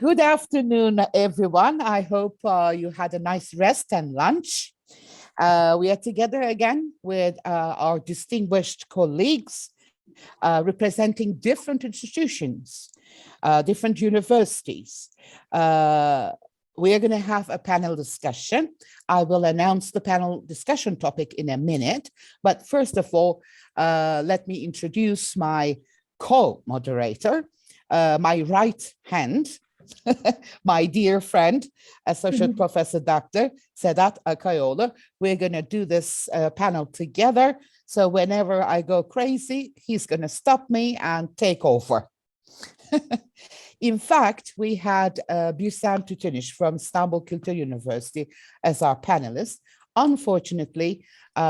Good afternoon, everyone. I hope you had a nice rest and lunch. We are together again with our distinguished colleagues representing different institutions, different universities. We are going to have a panel discussion. I will announce the panel discussion topic in a minute. But first of all, let me introduce my co-moderator, my right hand, my dear friend, Associate Professor Dr. Sedat Akayoğlu. We're going to do this panel together. So whenever I go crazy, he's going to stop me and take over. In fact, we had Büsem Tütünüş from Istanbul Kültür University as our panelist. Unfortunately,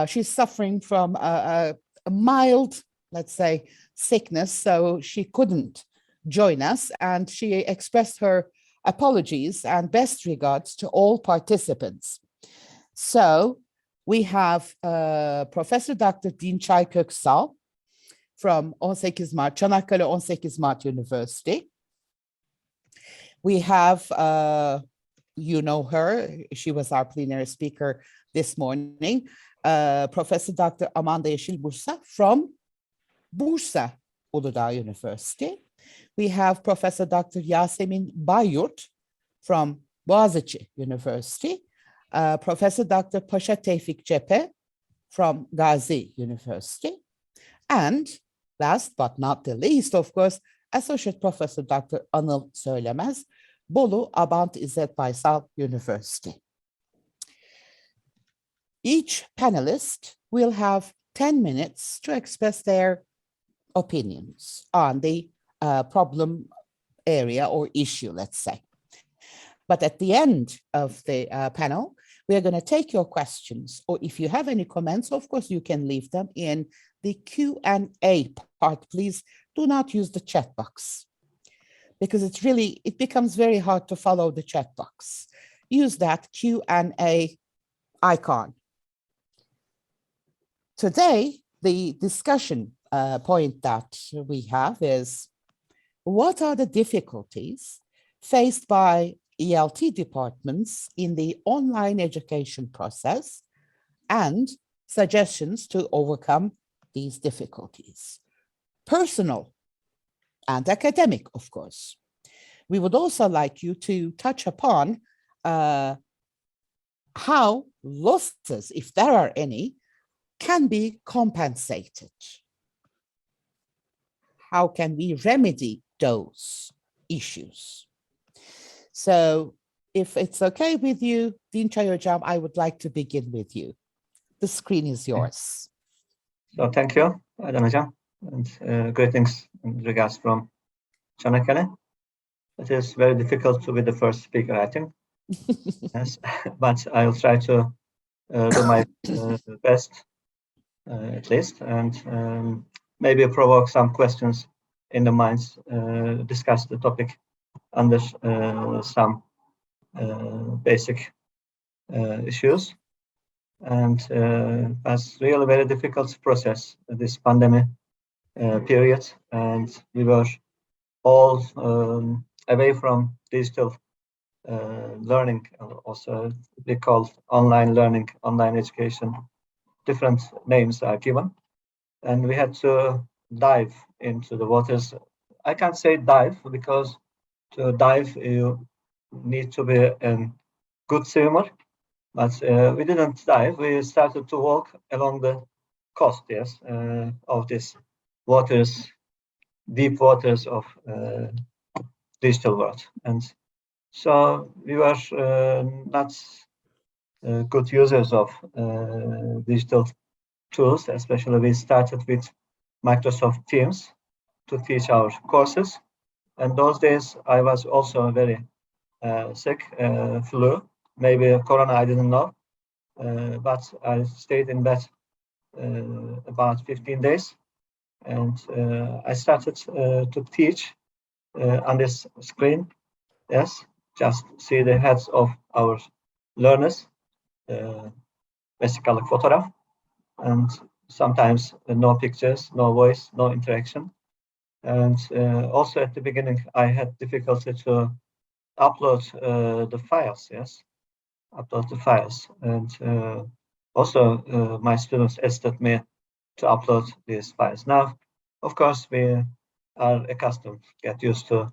she's suffering from a mild, let's say, sickness, so she couldn't join us, and she expressed her apologies and best regards to all participants. So we have Professor Dr. Dinçay Köksal from 18 Mart, Çanakkale 18 Mart University. We have, you know her, she was our plenary speaker this morning, Professor Dr. Amanda Yeşilbursa from Bursa Uludağ University. We have Professor Dr. Yasemin Bayyurt from Boğaziçi University, Professor Dr. Paşa Tevfik Cephe from Gazi University, and last but not the least, of course, Associate Professor Dr. Anıl Söylemez, Bolu, Abant, İzzet, Baysal University. Each panelist will have 10 minutes to express their opinions on the problem area or issue, let's say. But at the end of the panel, we are going to take your questions, or if you have any comments, of course, you can leave them in the Q&A part. Please do not use the chat box, because it becomes very hard to follow the chat box. Use that Q&A icon. Today, the discussion point that we have is, what are the difficulties faced by ELT departments in the online education process and suggestions to overcome these difficulties? Personal and academic, of course. We would also like you to touch upon how losses, if there are any, can be compensated. How can we remedy those issues? So if it's okay with you, Dinçay Hocam, I would like to begin with you. The screen is yours. So thank you, Aydan Hocam, and greetings and regards from Çanakkale. It is very difficult to be the first speaker, I think. Yes, but I'll try to do my best, at least, and maybe provoke some questions in the minds, discuss the topic under some basic issues. And that's really a very difficult process, this pandemic period, and we were all away from digital learning, also we call online learning, online education. Different names are given, and we had to dive into the waters. I can't say dive, because to dive you need to be a good swimmer, but we didn't dive. We started to walk along the coast, yes, of these waters, deep waters of digital world. And so we were not good users of digital tools, especially we started with Microsoft Teams to teach our courses. And those days I was also very sick, flu, maybe corona, I didn't know, but I stayed in bed about 15 days, and I started to teach on this screen. Yes, just see the heads of our learners, basically photograph, and sometimes no pictures, no voice, no interaction. And also at the beginning, I had difficulty to upload the files, yes, upload the files. And also my students asked me to upload these files. Now, of course, we are accustomed, get used to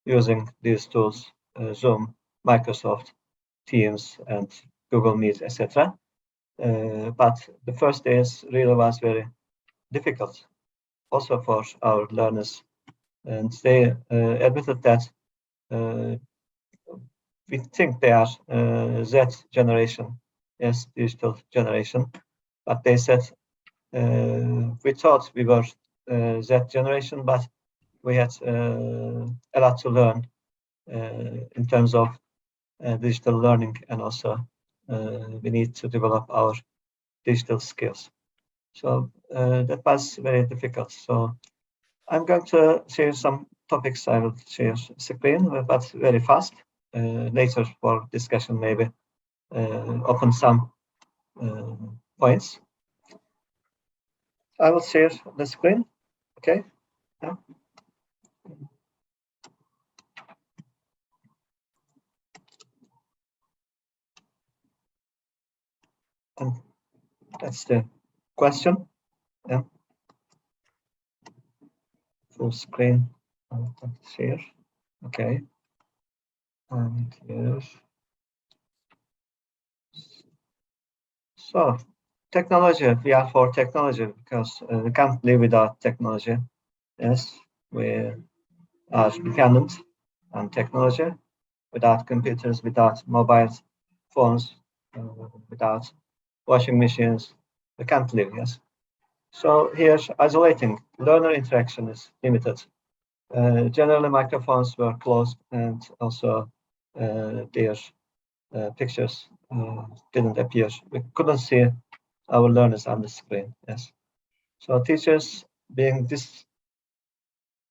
using these tools, Zoom, Microsoft Teams, and Google Meet, etc. But the first days really was very difficult, also for our learners. And they admitted that we think they are Z generation, yes, digital generation, but they said we thought we were Z generation, but we had a lot to learn in terms of digital learning, and also we need to develop our digital skills. So that was very difficult. So I'm going to share some topics. I will share screen, but very fast. Later for discussion, maybe open some points. I will share the screen. Okay. Yeah. And that's the question. Yeah. Full screen. I'll share. Okay. And here. So technology, we are for technology because we can't live without technology. Yes, we are dependent on technology. Without computers, without mobile phones, without washing machines, we can't live, yes. So here, isolating, learner interaction is limited. Generally, microphones were closed, and also their pictures didn't appear. We couldn't see our learners on the screen, yes. So teachers being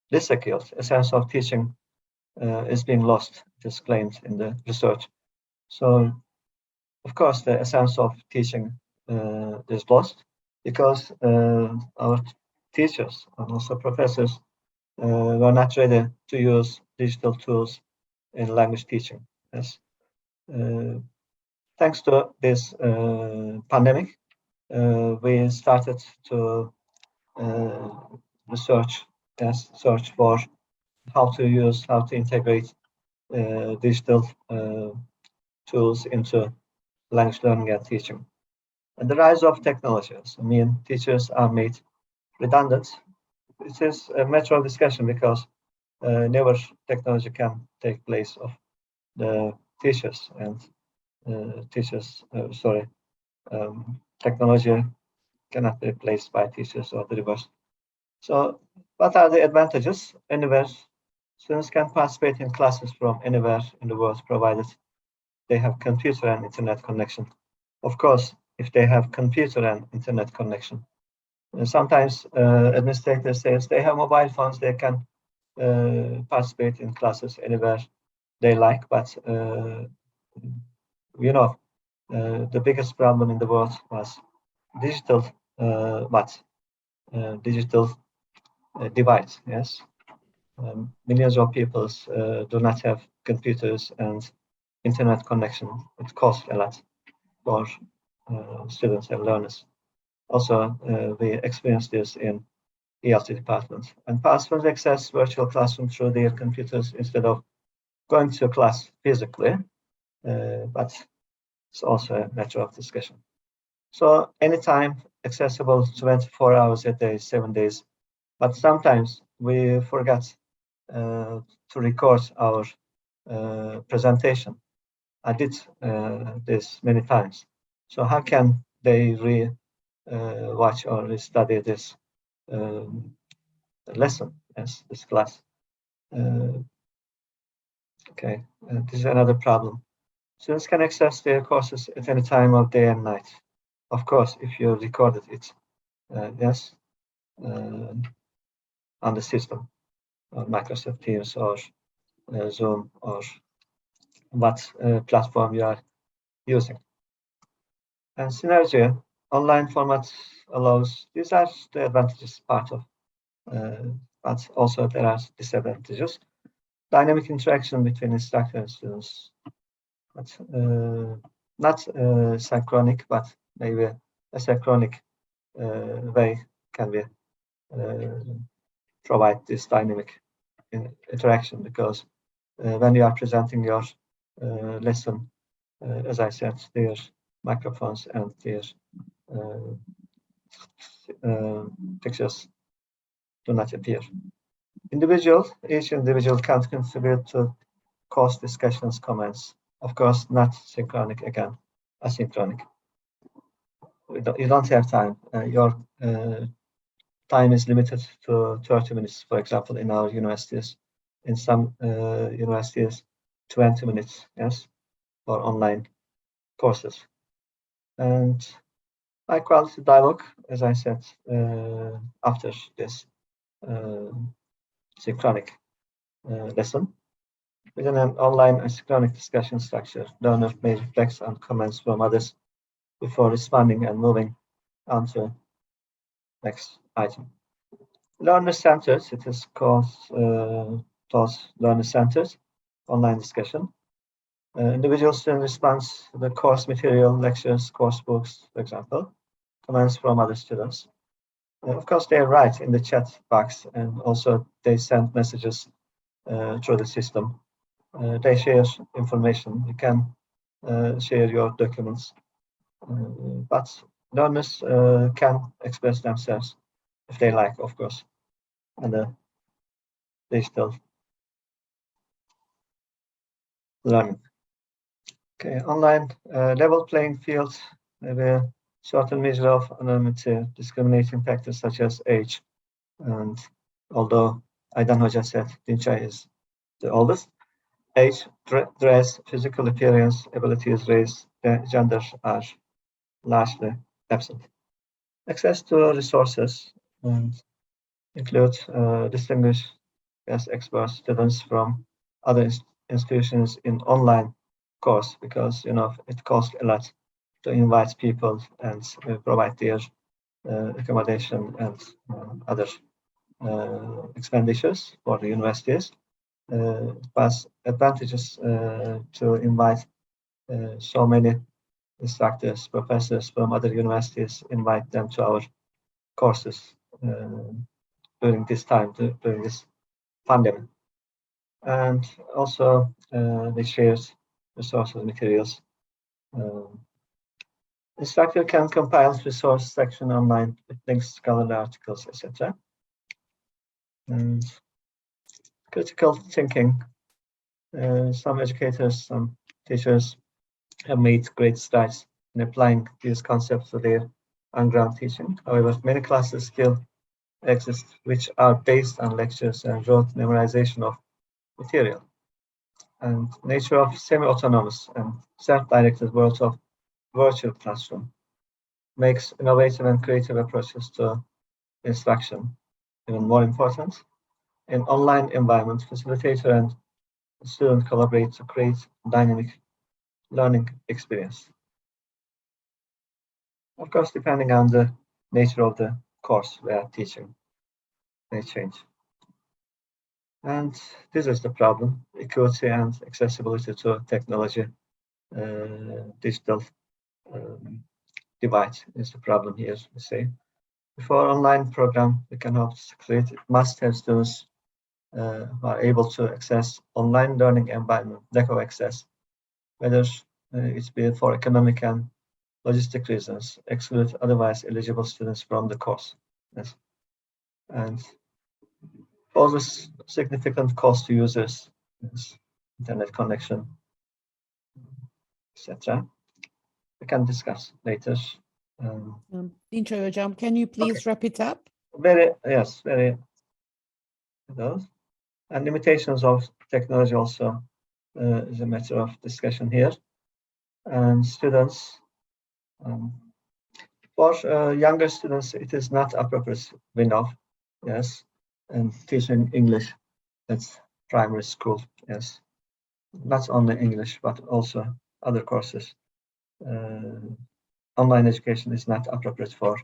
this-skilled, a sense of teaching is being lost, it is claimed in the research. So, of course, the essence of teaching is lost because our teachers and also professors were not ready to use digital tools in language teaching. Yes. Thanks to this pandemic, we started to search for how to integrate digital tools into language learning and teaching. And the rise of technologies, I mean, teachers are made redundant. It is a matter of discussion because never technology can take place of the teachers, and technology cannot be replaced by teachers or the reverse. So what are the advantages? Anywhere, students can participate in classes from anywhere in the world, provided they have computer and internet connection. Of course, if they have computer and internet connection. Sometimes administrators say they have mobile phones, they can participate in classes anywhere they like, but the biggest problem in the world was digital divide. Yes, millions of people do not have computers and internet connection. It costs a lot for students and learners. Also, we experienced this in ELT departments. And participants access virtual classroom through their computers instead of going to class physically, but it's also a matter of discussion. So anytime accessible 24 hours a day, 7 days, but sometimes we forget to record our presentation. I did this many times. So how can they watch or study this lesson, yes, this class? Okay, this is another problem. Students can access their courses at any time of day and night. Of course, if you recorded it, yes, on the system, or Microsoft Teams or Zoom or what platform you are using. And synergy, online format allows, these are the advantages part of, but also there are disadvantages. dynamic interaction between instructor and students, but not synchronic, but maybe asynchronic way can be provide this dynamic interaction, because when you are presenting your lesson, as I said, their microphones and their pictures do not appear. Each individual can contribute to course discussions, comments. Of course, not synchronic, again, asynchronic. You don't have time. Your time is limited to 30 minutes, for example, in our universities. In some universities, 20 minutes, yes, for online courses. And high quality dialogue, as I said, after this synchronic lesson. Within an online asynchronic discussion structure, learner may reflect on comments from others before responding and moving on to next item. Learner-centered, it is called learner-centered online discussion. Individual student response to the course material, lectures, course books, for example, comments from other students. Of course, they write in the chat box, and also they send messages through the system. They share information. You can share your documents, but learners can express themselves if they like, of course, and the digital learning. Okay, online level playing field, maybe a certain measure of anonymity, discriminating factors such as age, and although Aydan Hoca said Dinçay is the oldest, age, dress, physical appearance, abilities, race, gender are largely absent. Access to resources include distinguished guest expert students from other institutions in online course, because it costs a lot to invite people and provide their accommodation and other expenditures for the universities. But advantages to invite so many instructors, professors from other universities, invite them to our courses during this time, during this pandemic. And also they share resources, materials. Instructor can compile resource section online with links, scholarly articles, etc. And critical thinking. Some educators, some teachers have made great strides in applying these concepts to their on-ground teaching. However, many classes still exist which are based on lectures and rote memorization of material. And nature of semi-autonomous and self-directed world of virtual classroom makes innovative and creative approaches to instruction even more important. In online environment, facilitator and student collaborate to create dynamic learning experience. Of course, depending on the nature of the course we are teaching, may change. And this is the problem: equity and accessibility to technology. Digital divide is the problem here, we say. Before online program, we can hope to succeed, it must have students who are able to access online learning environment. Lack of access, whether it's be for economic and logistic reasons, exclude otherwise eligible students from the course. Yes. And poses significant cost to users, yes, internet connection, etc. We can discuss later. Dinçay Hocam, can you please wrap it up? Very. Those. And limitations of technology also is a matter of discussion here. And students, for younger students, it is not appropriate, we know, yes, and teaching English, that's primary school, yes, not only English, but also other courses. Online education is not appropriate for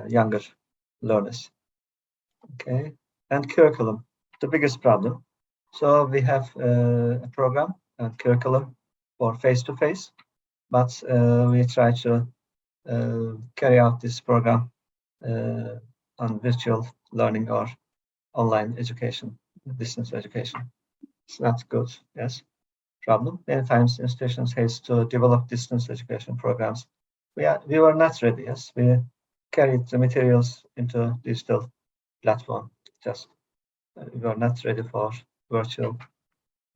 younger learners. Okay, and curriculum, the biggest problem. So we have a program and curriculum for face-to-face, but we try to carry out this program on virtual learning or online education, distance education. It's not good, yes, problem. Many times institutions have to develop distance education programs. We were not ready, yes. We carried the materials into digital platform, just we were not ready for virtual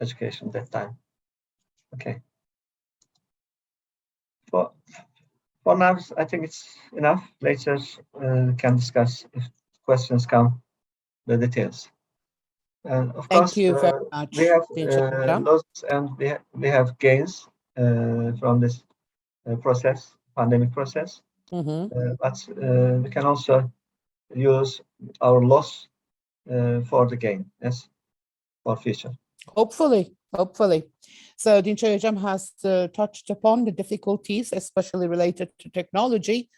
education that time. Okay. For now, I think it's enough. Later, we can discuss if questions come, the details. And of Thank course, you very much, we have Dinçay. losses and we have gains from this process, pandemic process. But we can also use our loss for the gain, yes, for future. Hopefully. So Dinçay Hocam has touched upon the difficulties, especially related to technology,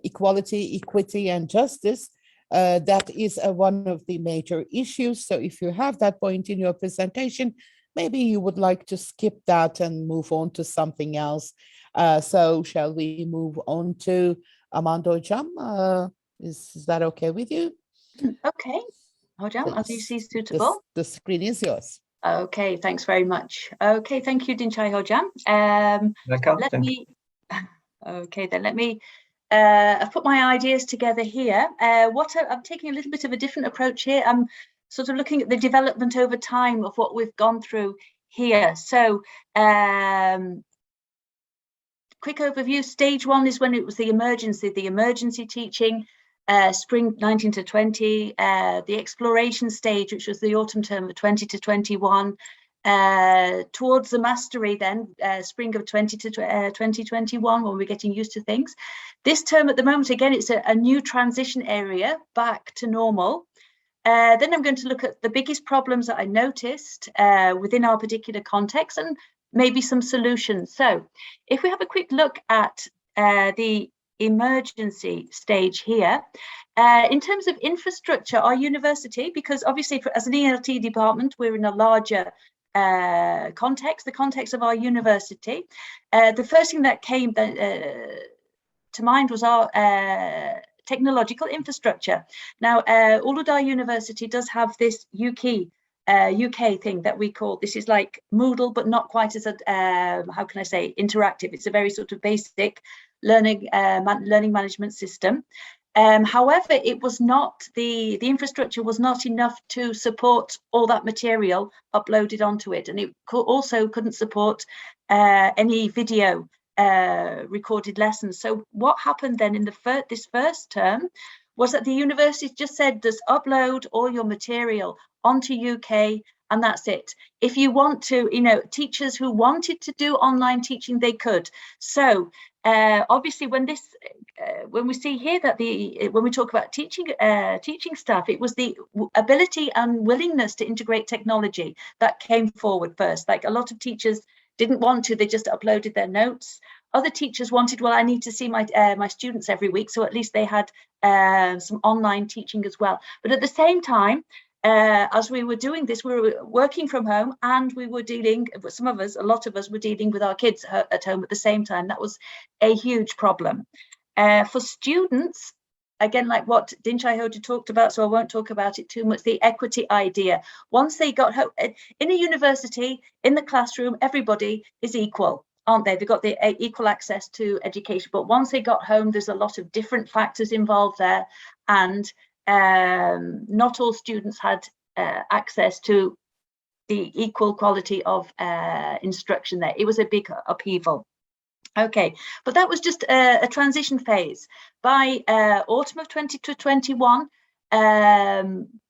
equality, equity, and justice. That is one of the major issues. So if you have that point in your presentation, maybe you would like to skip that and move on to something else. So shall we move on to Amanda Hocam? Is that okay with you? Okay, Hocam, as you see suitable. The screen is yours. Okay, thanks very much. Okay, thank you, Dinçay Hocam. Let me I've put my ideas together here. I'm taking a little bit of a different approach here. I'm sort of looking at the development over time of what we've gone through here. So quick overview. Stage 1 is when it was the emergency teaching, spring 19 to 20, the exploration stage, which was the autumn term of 20 to 21, towards the mastery then, spring of 20 to 2021, when we're getting used to things. This term at the moment, again, it's a new transition area back to normal. Then I'm going to look at the biggest problems that I noticed within our particular context and maybe some solutions. So if we have a quick look at the emergency stage here, in terms of infrastructure, our university, because obviously as an ELT department, we're in a larger context, the context of our university. The first thing that came to mind was our technological infrastructure. Now, Uludağ University does have this UK thing that we call, this is like Moodle, but not quite as how can I say, interactive. It's a very sort of basic learning management system. However, it was not, the infrastructure was not enough to support all that material uploaded onto it, and it also couldn't support any video recorded lessons. So what happened then in this first term was that the university just said, just upload all your material onto UK, and that's it. If you want to, teachers who wanted to do online teaching, they could. So obviously when we see here that when we talk about teaching staff, it was the ability and willingness to integrate technology that came forward first. Like a lot of teachers didn't want to, they just uploaded their notes. Other teachers wanted, well, I need to see my students every week, so at least they had some online teaching as well. But at the same time, as we were doing this, we were working from home, and we were dealing, a lot of us were dealing with our kids at home at the same time. That was a huge problem. For students, again, like what Dinçay Hoca talked about, so I won't talk about it too much, the equity idea. Once they got home, in a university, in the classroom, everybody is equal, aren't they? They've got the equal access to education. But once they got home, there's a lot of different factors involved there, and not all students had access to the equal quality of instruction there. It was a big upheaval. Okay, but that was just a transition phase. By autumn of 2021,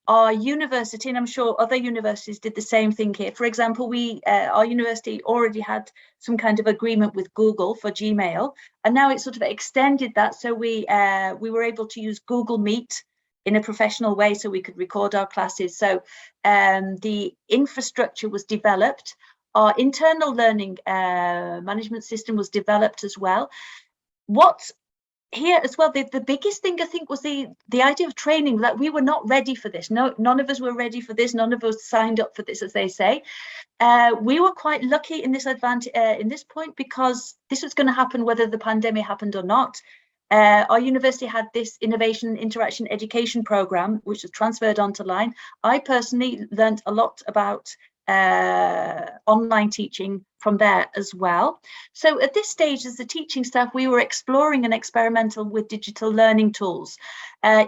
our university, and I'm sure other universities did the same thing here. For example, our university already had some kind of agreement with Google for Gmail, and now it sort of extended that. So we were able to use Google Meet in a professional way, so we could record our classes. So the infrastructure was developed. Our internal learning management system was developed as well. What here as well, the biggest thing I think was the idea of training, that we were not ready for this. No, none of us were ready for this. None of us signed up for this, as they say. We were quite lucky in this point, because this was going to happen whether the pandemic happened or not. Our university had this innovation interaction education program, which was transferred onto line. I personally learned a lot about online teaching from there as well. So at this stage, as the teaching staff, we were exploring and experimental with digital learning tools,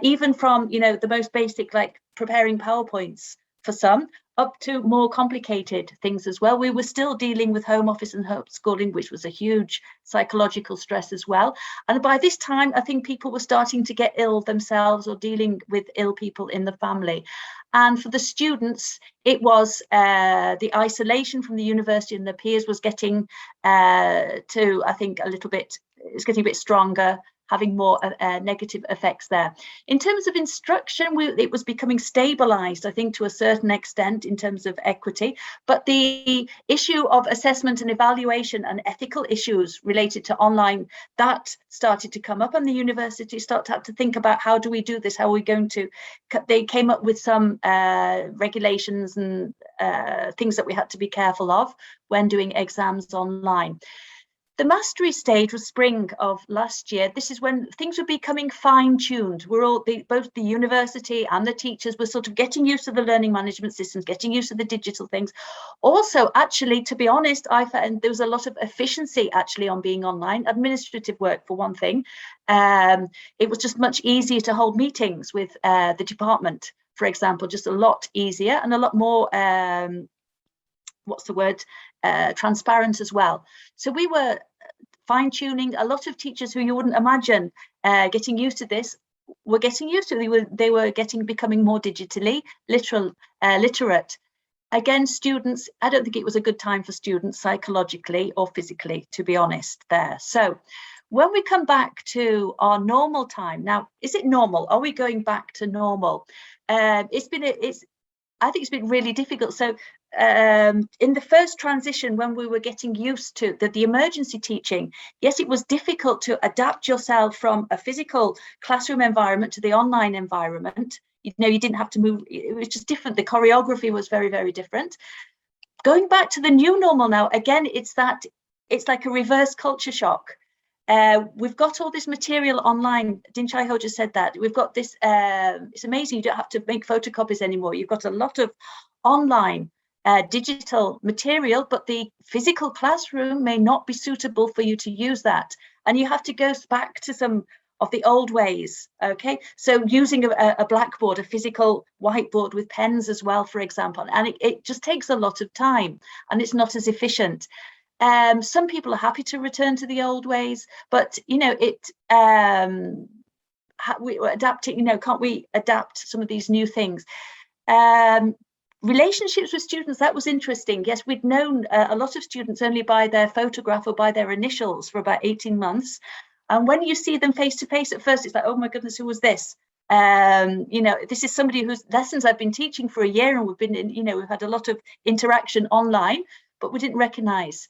even from, you know, the most basic, like preparing PowerPoints for some, up to more complicated things as well. We were still dealing with home office and homeschooling, which was a huge psychological stress as well. And by this time, I think people were starting to get ill themselves or dealing with ill people in the family. And for the students, it was the isolation from the university and the peers was getting to, I think, it's getting a bit stronger, having more negative effects there. In terms of instruction, it was becoming stabilized, I think, to a certain extent in terms of equity, but the issue of assessment and evaluation and ethical issues related to online, that started to come up, and the university started to have to think about, how do we do this? How are we going to, they came up with some regulations and things that we had to be careful of when doing exams online. The mastery stage was spring of last year. This is when things were becoming fine-tuned. Both the university and the teachers were sort of getting used to the learning management systems, getting used to the digital things. Also, actually, to be honest, I found there was a lot of efficiency actually on being online, administrative work for one thing. It was just much easier to hold meetings with the department, for example, just a lot easier and a lot more transparent as well. So we were fine-tuning. A lot of teachers who you wouldn't imagine getting used to this were getting used to it. They were becoming more digitally literate. Again, students, I don't think it was a good time for students psychologically or physically, to be honest there. So when we come back to our normal time, now, is it normal? Are we going back to normal? I think it's been really difficult. So in the first transition, when we were getting used to the emergency teaching, yes, it was difficult to adapt yourself from a physical classroom environment to the online environment. You know, you didn't have to move. It was just different. The choreography was very, very different. Going back to the new normal now, again, it's like a reverse culture shock. We've got all this material online. Dinçay Hoca said that. We've got this, it's amazing, you don't have to make photocopies anymore. You've got a lot of online digital material, but the physical classroom may not be suitable for you to use that. And you have to go back to some of the old ways, okay? So using a blackboard, a physical whiteboard with pens as well, for example, and it just takes a lot of time and it's not as efficient. Some people are happy to return to the old ways, but you know, we're adapting, you know, can't we adapt some of these new things? Relationships with students, that was interesting. Yes, we'd known a lot of students only by their photograph or by their initials for about 18 months. And when you see them face to face, at first it's like, oh my goodness, who was this? You know, this is somebody whose lessons I've been teaching for a year, and we've been in, you know, we've had a lot of interaction online, but we didn't recognize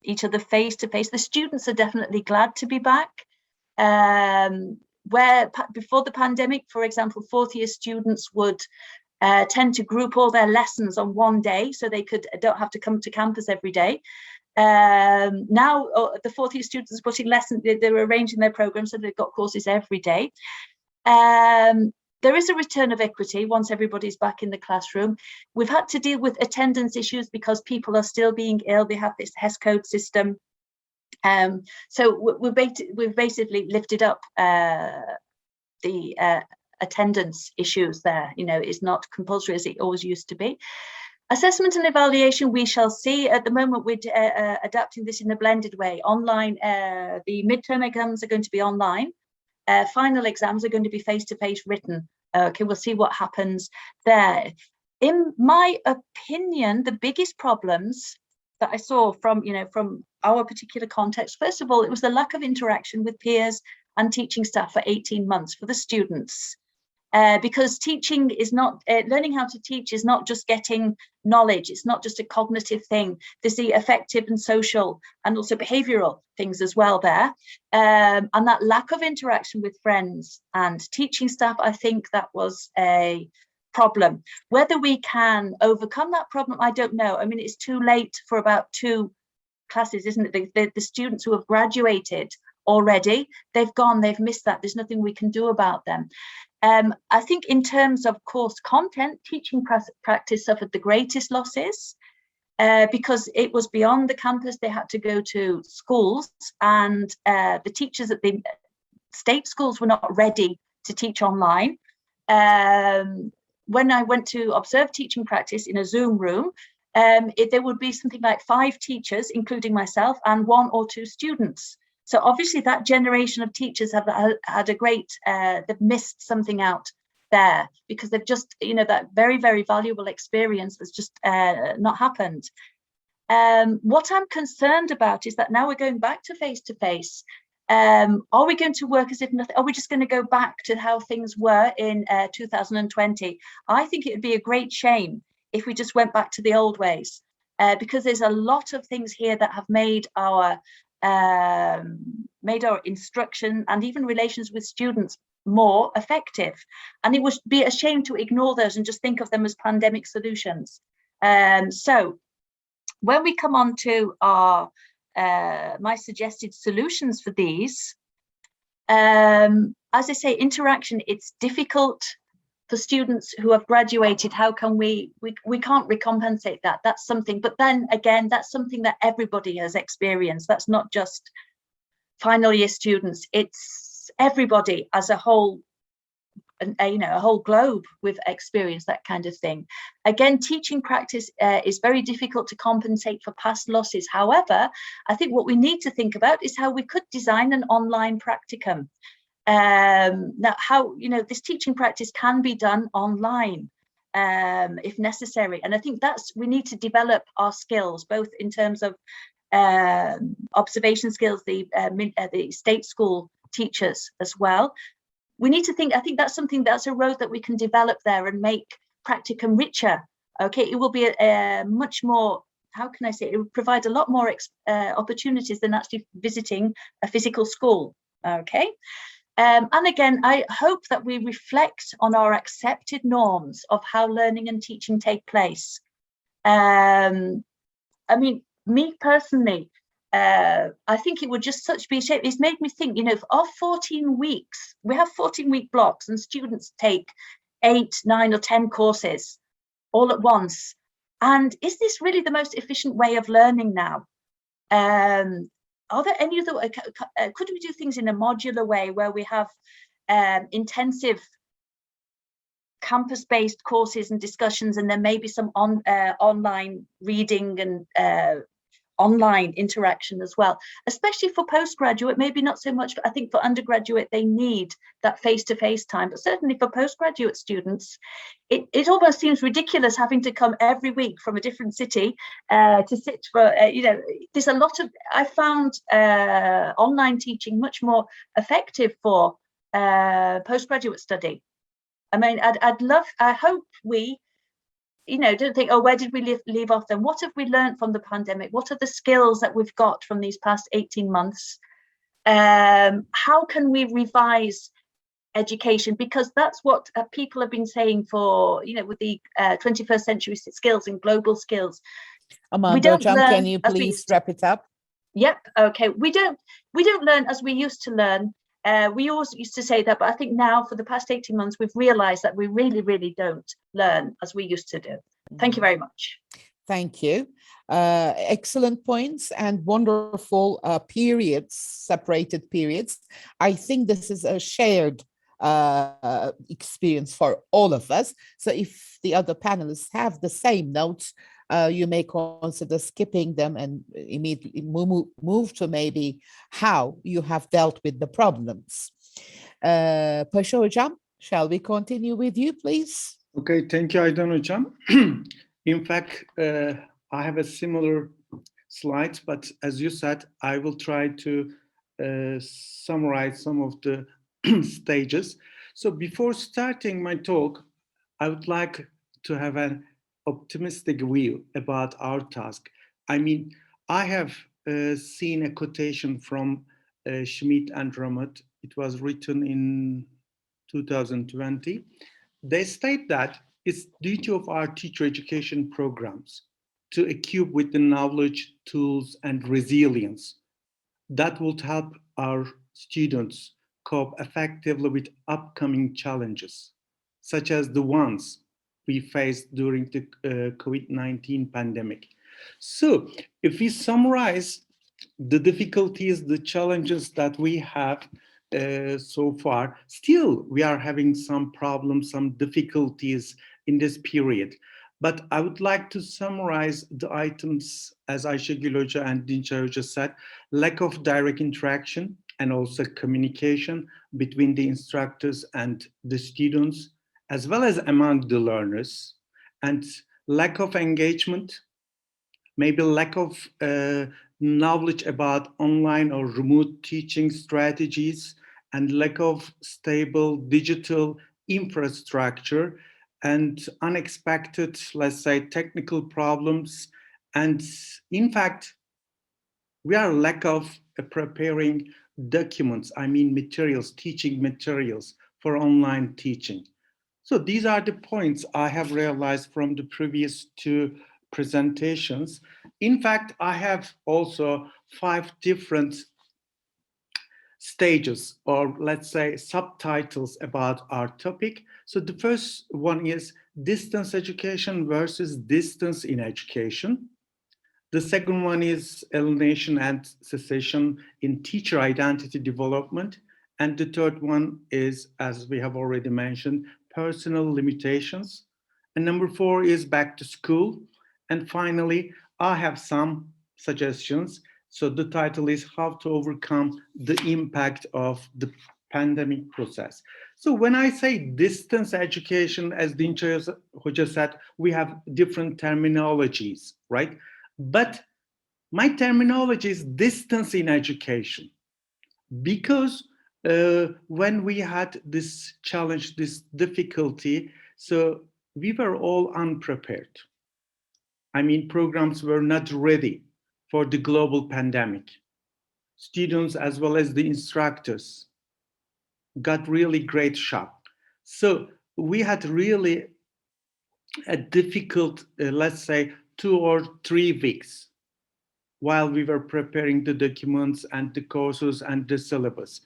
each other face to face. The students are definitely glad to be back. Where before the pandemic, for example, fourth year students would tend to group all their lessons on one day, so they don't have to come to campus every day. Now the fourth year students are putting lessons, they're arranging their programs so they've got courses every day. There is a return of equity once everybody's back in the classroom. We've had to deal with attendance issues because people are still being ill. They have this HES code system. So we've basically lifted up the attendance issues there. You know, it's not compulsory as it always used to be. Assessment and evaluation, we shall see. At the moment, we're adapting this in a blended way. Online, the midterm exams are going to be online. Final exams are going to be face-to-face written. Okay, we'll see what happens there. In my opinion, the biggest problems that I saw from our particular context, first of all, it was the lack of interaction with peers and teaching staff for 18 months for the students. because teaching is not, learning how to teach is not just getting knowledge, it's not just a cognitive thing. There's the affective and social and also behavioural things as well there. And that lack of interaction with friends and teaching staff, I think that was a problem. Whether we can overcome that problem, I don't know. I mean, it's too late for about 2 classes, isn't it? The students who have graduated already, they've gone, they've missed that. There's nothing we can do about them. I think in terms of course content, teaching practice suffered the greatest losses because it was beyond the campus. They had to go to schools, and the teachers at the state schools were not ready to teach online. When I went to observe teaching practice in a Zoom room, there would be something like 5 teachers, including myself, and 1 or 2 students. So obviously that generation of teachers have had a great, they've missed something out there because they've just, you know, that very, very valuable experience has just not happened. What I'm concerned about is that now we're going back to face-to-face. Are we going to work as if nothing? Are we just going to go back to how things were in 2020? I think it would be a great shame if we just went back to the old ways, because there's a lot of things here that have made our instruction and even relations with students more effective. And it would be a shame to ignore those and just think of them as pandemic solutions. So when we come on to our my suggested solutions for these, as I say, interaction, it's difficult for students who have graduated. How can we can't recompensate that? That's something, but then again, that's something that everybody has experienced. That's not just final year students, it's everybody as a whole, you know, a whole globe with experience, that kind of thing. Again, teaching practice is very difficult to compensate for past losses. However, I think what we need to think about is how we could design an online practicum. Now, how, you know, this teaching practice can be done online if necessary. And I think we need to develop our skills, both in terms of observation skills, the state school teachers as well. We need to think, I think that's a road that we can develop there and make practicum richer. Okay, it will be a much more, how can I say, it will provide a lot more opportunities than actually visiting a physical school. Okay. And again, I hope that we reflect on our accepted norms of how learning and teaching take place. I mean, me personally, I think it would just be a shame. It's made me think, you know, of 14 weeks, we have 14-week blocks and students take 8, 9 or 10 courses all at once. And is this really the most efficient way of learning now? Are there any other, could we do things in a modular way where we have intensive campus-based courses and discussions, and then maybe some online reading and online interaction as well, especially for postgraduate, maybe not so much, but I think for undergraduate, they need that face-to-face time. But certainly for postgraduate students, it almost seems ridiculous having to come every week from a different city to sit for, you know, there's a lot of, I found online teaching much more effective for postgraduate study. I mean, I hope we, you know, don't think, oh, where did we leave off then? What have we learned from the pandemic? What are the skills that we've got from these past 18 months? How can we revise education? Because that's what people have been saying for, you know, with the 21st century skills and global skills. Amanda, can you please wrap it up? Yep. Okay. We don't learn as we used to learn. We always used to say that, but I think now for the past 18 months, we've realized that we really, really don't learn as we used to do. Thank you very much. Thank you. Excellent points and wonderful periods, separated periods. I think this is a shared experience for all of us. So if the other panelists have the same notes, you may consider skipping them and immediately move to maybe how you have dealt with the problems. Paşa Hocam, shall we continue with you, please? Okay, thank you, Aydan Hocam. In fact, I have a similar slide, but as you said, I will try to summarize some of the stages. So before starting my talk, I would like to have an optimistic view about our task. I mean, I have seen a quotation from Schmidt and Ramat. It was written in 2020. They state that it's duty of our teacher education programs to equip with the knowledge, tools, and resilience that would help our students cope effectively with upcoming challenges, such as the ones we faced during the COVID-19 pandemic. So if we summarize the difficulties, the challenges that we have so far, still we are having some problems, some difficulties in this period. But I would like to summarize the items, as Ayşegül Hoca and Dinçay Hoca said: lack of direct interaction and also communication between the instructors and the students, as well as among the learners, and lack of engagement, maybe lack of knowledge about online or remote teaching strategies, and lack of stable digital infrastructure, and unexpected, let's say, technical problems. And in fact, we are lack of preparing documents, I mean materials, teaching materials for online teaching. So these are the points I have realized from the previous two presentations. In fact, I have also 5 different stages, or let's say subtitles, about our topic. So the first one is distance education versus distance in education. The second one is alienation and cessation in teacher identity development. And the third one is, as we have already mentioned, personal limitations. And number 4 is back to school. And finally, I have some suggestions. So the title is How to Overcome the Impact of the Pandemic Process. So when I say distance education, as Dinçay Hoca said, we have different terminologies, right? But my terminology is distance in education, because when we had this challenge, this difficulty, so we were all unprepared. I mean, programs were not ready for the global pandemic. Students as well as the instructors got really great shock. So we had really a difficult, let's say, 2 or 3 weeks while we were preparing the documents and the courses and the syllabus.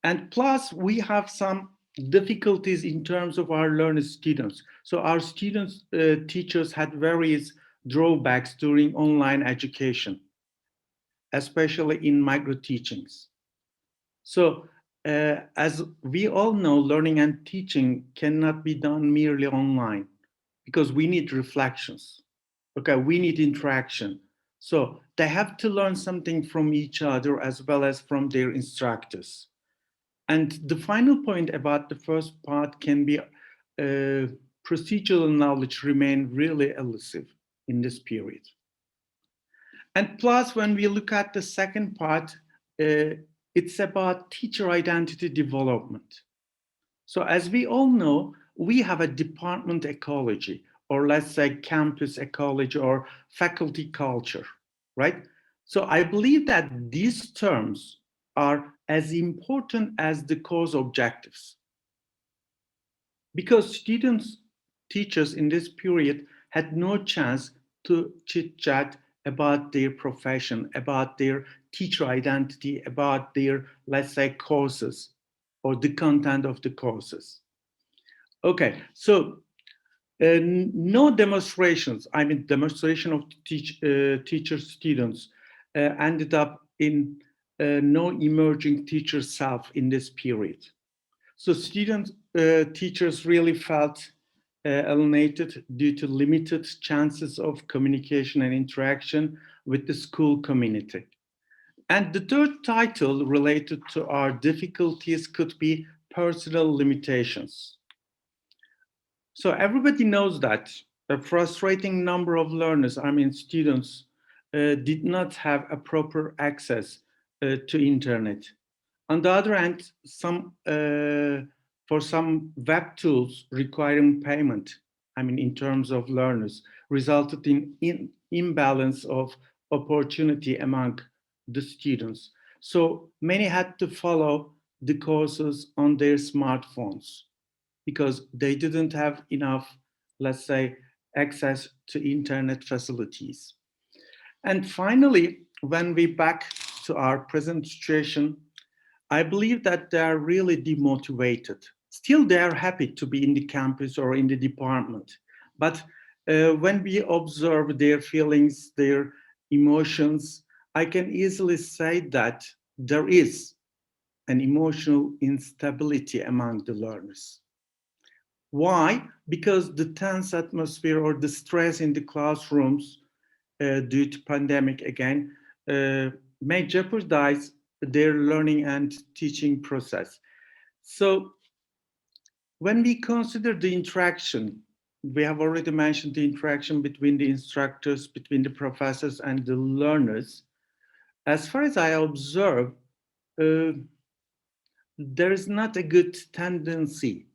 And plus, we have some difficulties in terms of our learner students. So our students, teachers had various drawbacks during online education, especially in micro teachings. So as we all know, learning and teaching cannot be done merely online, because we need reflections. Okay, we need interaction. So they have to learn something from each other as well as from their instructors. And the final point about the first part can be procedural knowledge remain really elusive in this period. And plus, when we look at the second part, it's about teacher identity development. So as we all know, we have a department ecology, or let's say campus ecology or faculty culture, right? So I believe that these terms are as important as the course objectives, because students, teachers in this period had no chance to chit-chat about their profession, about their teacher identity, about their, let's say, courses or the content of the courses. Okay, so no demonstrations, I mean demonstration of teacher students ended up in no emerging teacher self in this period. So students, teachers really felt alienated due to limited chances of communication and interaction with the school community. And the third title related to our difficulties could be personal limitations. So everybody knows that a frustrating number of learners, I mean students, did not have a proper access to internet. On the other hand, some for some web tools requiring payment, I mean, in terms of learners, resulted in imbalance of opportunity among the students. So many had to follow the courses on their smartphones because they didn't have enough, let's say, access to internet facilities. And finally, when we back to our present situation, I believe that they are really demotivated. Still, they are happy to be in the campus or in the department. But when we observe their feelings, their emotions, I can easily say that there is an emotional instability among the learners. Why? Because the tense atmosphere or the stress in the classrooms due to pandemic again may jeopardize their learning and teaching process. So when we consider the interaction, we have already mentioned the interaction between the instructors, between the professors and the learners. As far as I observe, there is not a good tendency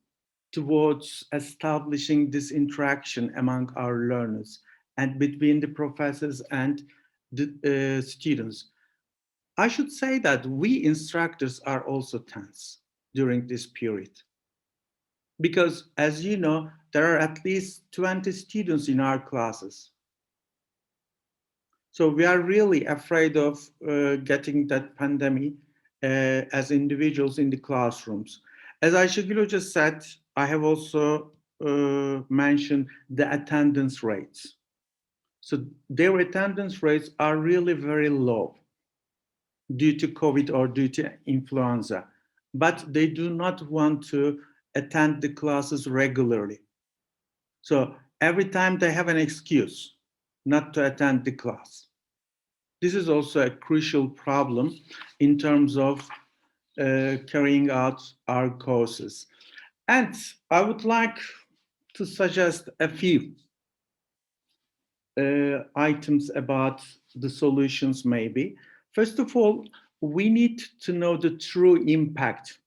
towards establishing this interaction among our learners and between the professors and the students. I should say that we instructors are also tense during this period. Because as you know, there are at least 20 students in our classes. So we are really afraid of getting that pandemic as individuals in the classrooms. As Ayşegül just said, I have also mentioned the attendance rates. So their attendance rates are really very low due to COVID or due to influenza, but they do not want to attend the classes regularly. So every time they have an excuse not to attend the class. This is also a crucial problem in terms of carrying out our courses. And I would like to suggest a few items about the solutions maybe. First of all, we need to know the true impact.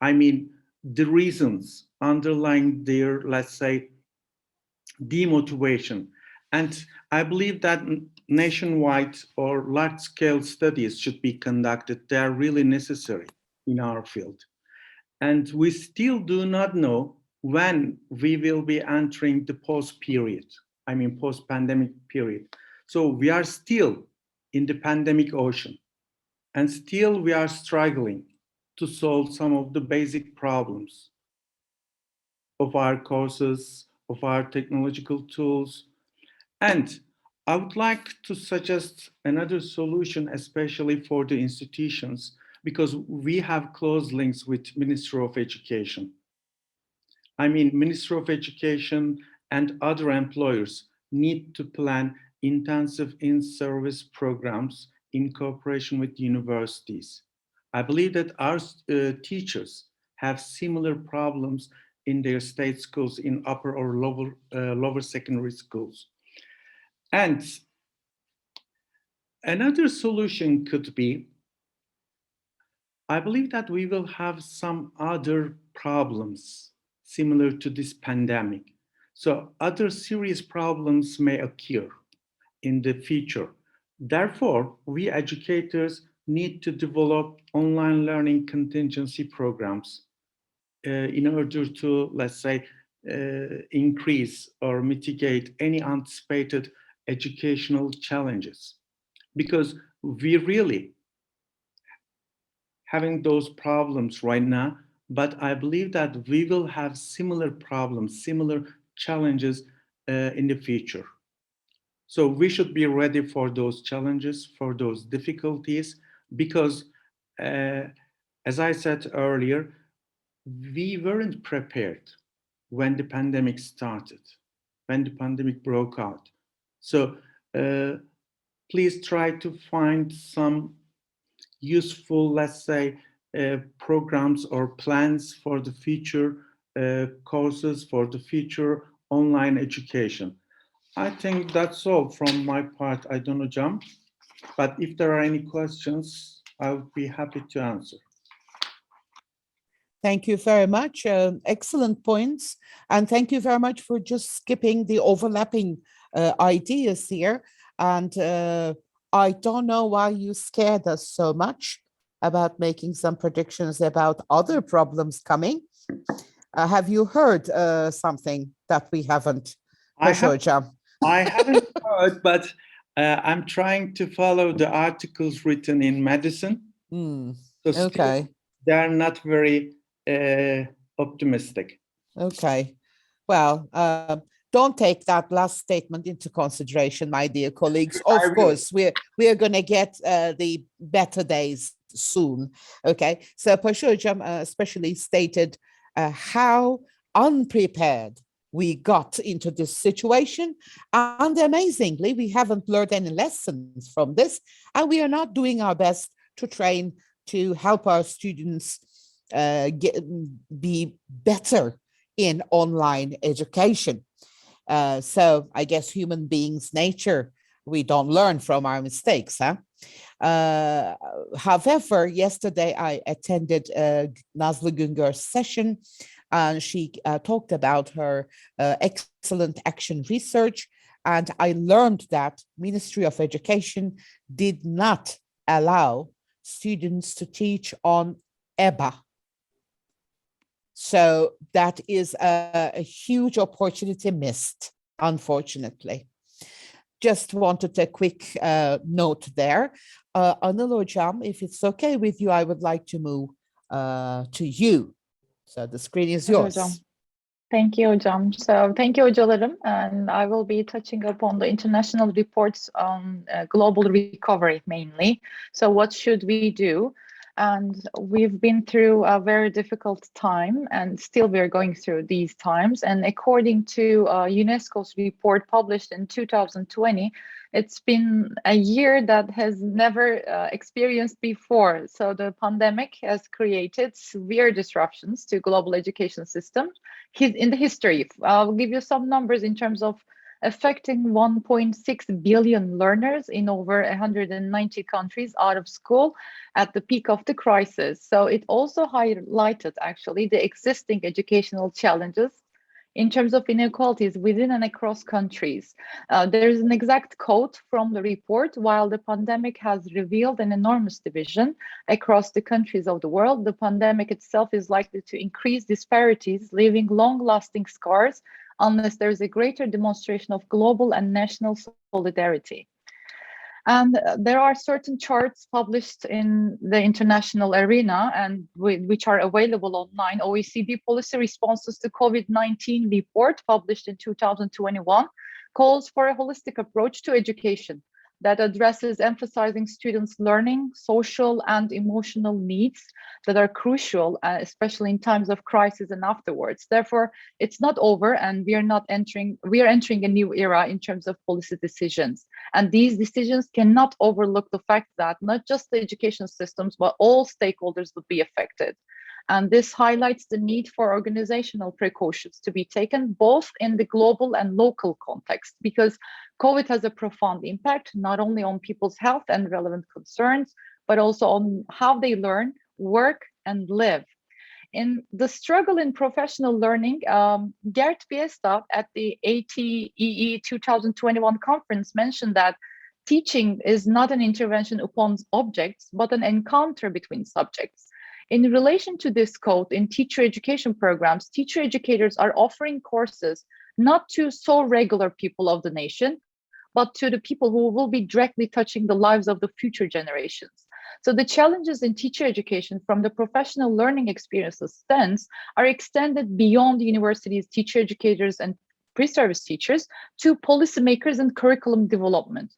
I mean, the reasons underlying their, let's say, demotivation. And I believe that nationwide or large-scale studies should be conducted. They are really necessary in our field. And we still do not know when we will be entering the post-period, I mean post-pandemic period. So we are still in the pandemic ocean, and still we are struggling to solve some of the basic problems of our courses, of our technological tools. And I would like to suggest another solution, especially for the institutions, because we have close links with Ministry of Education. I mean, Ministry of Education and other employers need to plan intensive in-service programs in cooperation with universities. I believe that our teachers have similar problems in their state schools, in upper or lower secondary schools. And another solution could be, I believe that we will have some other problems similar to this pandemic. So other serious problems may occur in the future. Therefore, we educators need to develop online learning contingency programs in order to, let's say, increase or mitigate any anticipated educational challenges. Because we really having those problems right now, but I believe that we will have similar problems, similar challenges in the future. So we should be ready for those challenges, for those difficulties, because as I said earlier, we weren't prepared when the pandemic started, when the pandemic broke out. So please try to find some useful, let's say, programs or plans for the future courses, for the future online education. I think that's all from my part. I don't know, Jam, but if there are any questions, I would be happy to answer. Thank you very much. Excellent points. And thank you very much for just skipping the overlapping ideas here. And I don't know why you scared us so much about making some predictions about other problems coming. Have you heard something that we haven't? I haven't heard, but I'm trying to follow the articles written in medicine. So okay. They're not very optimistic. Okay. Well, don't take that last statement into consideration, my dear colleagues. Of course, we are going to get the better days soon. Okay. So Paşa Hocam especially stated how unprepared we got into this situation. And amazingly, we haven't learned any lessons from this. And we are not doing our best to train to help our students be better in online education. So I guess human beings' nature, we don't learn from our mistakes. However, yesterday I attended Nazlı Güngör's session, and she talked about her excellent action research. And I learned that Ministry of Education did not allow students to teach on EBA. So that is a huge opportunity missed, unfortunately. Just wanted a quick note there. Anıl Hocam, if it's okay with you, I would like to move to you. So the screen is yours. Hocam. Thank you, Hocam. So thank you, hocalarım. And I will be touching upon the international reports on global recovery mainly. So what should we do? And we've been through a very difficult time, and still we're going through these times. And according to UNESCO's report published in 2020, it's been a year that has never experienced before. So the pandemic has created severe disruptions to global education systems in the history. I'll give you some numbers in terms of affecting 1.6 billion learners in over 190 countries out of school at the peak of the crisis. So it also highlighted actually the existing educational challenges in terms of inequalities within and across countries. There is an exact quote from the report: while the pandemic has revealed an enormous division across the countries of the world, the pandemic itself is likely to increase disparities, leaving long-lasting scars unless there is a greater demonstration of global and national solidarity. And there are certain charts published in the international arena and which are available online. OECD policy responses to COVID-19 report published in 2021 calls for a holistic approach to education that addresses emphasizing students' learning, social and emotional needs that are crucial, especially in times of crisis and afterwards. Therefore, it's not over, and we are entering a new era in terms of policy decisions. And these decisions cannot overlook the fact that not just the education systems, but all stakeholders would be affected. And this highlights the need for organizational precautions to be taken both in the global and local context, because COVID has a profound impact, not only on people's health and relevant concerns, but also on how they learn, work, and live. In the struggle in professional learning, Gert Biesta at the ATEE 2021 conference mentioned that teaching is not an intervention upon objects, but an encounter between subjects. In relation to this quote, in teacher education programs, teacher educators are offering courses not to so regular people of the nation, but to the people who will be directly touching the lives of the future generations. So the challenges in teacher education from the professional learning experiences stands are extended beyond universities, teacher educators, and pre-service teachers to policymakers and curriculum development.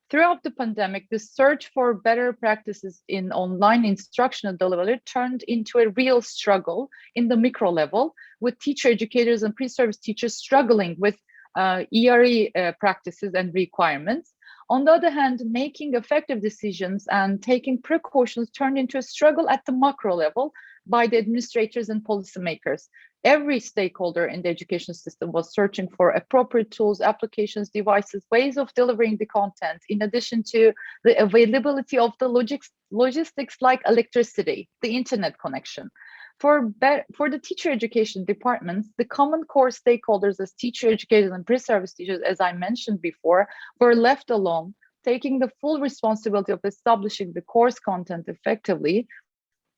Throughout the pandemic, the search for better practices in online instructional delivery turned into a real struggle in the micro level, with teacher educators and pre-service teachers struggling with ERE practices and requirements. On the other hand, making effective decisions and taking precautions turned into a struggle at the macro level by the administrators and policymakers. Every stakeholder in the education system was searching for appropriate tools, applications, devices, ways of delivering the content, in addition to the availability of the logistics like electricity, the internet connection. For the teacher education departments, the common core stakeholders as teacher educators and pre-service teachers, as I mentioned before, were left alone, taking the full responsibility of establishing the course content effectively.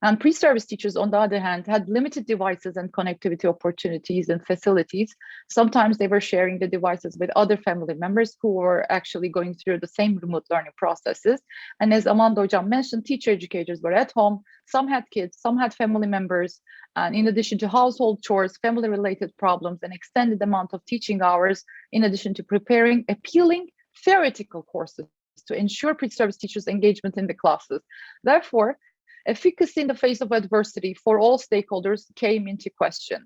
And pre-service teachers, on the other hand, had limited devices and connectivity opportunities and facilities. Sometimes they were sharing the devices with other family members who were actually going through the same remote learning processes. And as Amanda Hocam mentioned, teacher educators were at home. Some had kids, some had family members. And in addition to household chores, family-related problems, and extended amount of teaching hours, in addition to preparing appealing theoretical courses to ensure pre-service teachers' engagement in the classes. Therefore, efficacy in the face of adversity for all stakeholders came into question.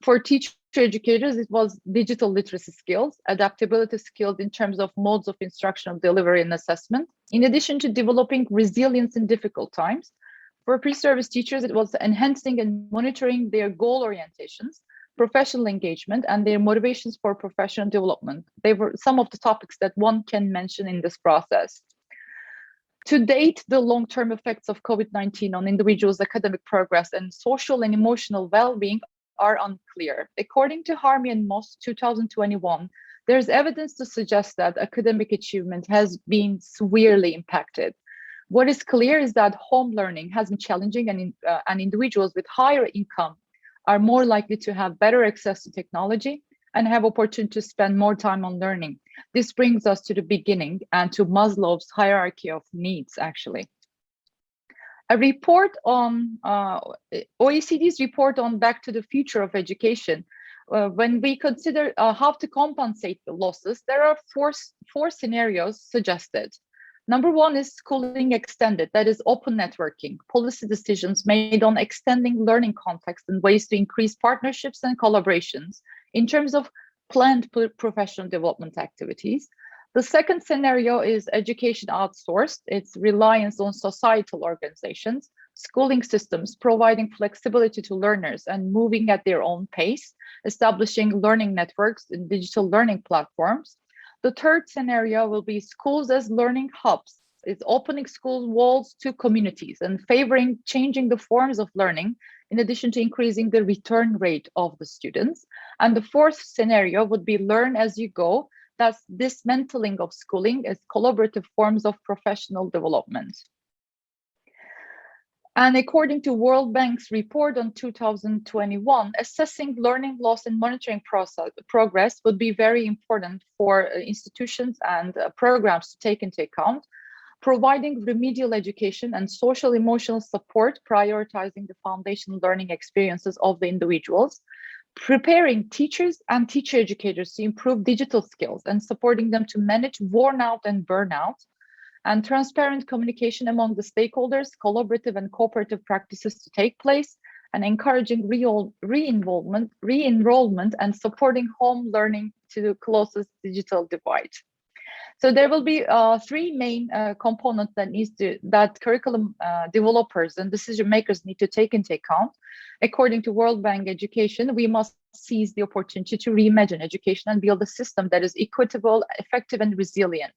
For teacher educators, it was digital literacy skills, adaptability skills in terms of modes of instructional delivery and assessment, in addition to developing resilience in difficult times. For pre-service teachers, it was enhancing and monitoring their goal orientations, professional engagement, and their motivations for professional development. They were some of the topics that one can mention in this process. To date, the long-term effects of COVID-19 on individuals' academic progress and social and emotional well-being are unclear. According to Harmy and Moss 2021, there's evidence to suggest that academic achievement has been severely impacted. What is clear is that home learning has been challenging, and individuals with higher income are more likely to have better access to technology and have opportunity to spend more time on learning. This brings us to the beginning and to Maslow's hierarchy of needs, actually. A report on OECD's report on Back to the Future of Education, when we consider how to compensate the losses, there are four scenarios suggested. Number one is schooling extended, that is open networking, policy decisions made on extending learning context and ways to increase partnerships and collaborations in terms of planned professional development activities. The second scenario is education outsourced. It's reliance on societal organizations, schooling systems, providing flexibility to learners and moving at their own pace, establishing learning networks and digital learning platforms. The third scenario will be schools as learning hubs. It's opening school walls to communities and favoring changing the forms of learning, in addition to increasing the return rate of the students. And the fourth scenario would be learn as you go. That's dismantling of schooling as collaborative forms of professional development. And according to World Bank's report on 2021, assessing learning loss and monitoring progress would be very important for institutions and programs to take into account, providing remedial education and social emotional support, prioritizing the foundational learning experiences of the individuals, preparing teachers and teacher educators to improve digital skills and supporting them to manage worn out and burnout, and transparent communication among the stakeholders, collaborative and cooperative practices to take place, and encouraging re-enrollment and supporting home learning to the closest digital divide. So there will be three main components that curriculum developers and decision makers need to take into account. According to World Bank Education, we must seize the opportunity to reimagine education and build a system that is equitable, effective, and resilient.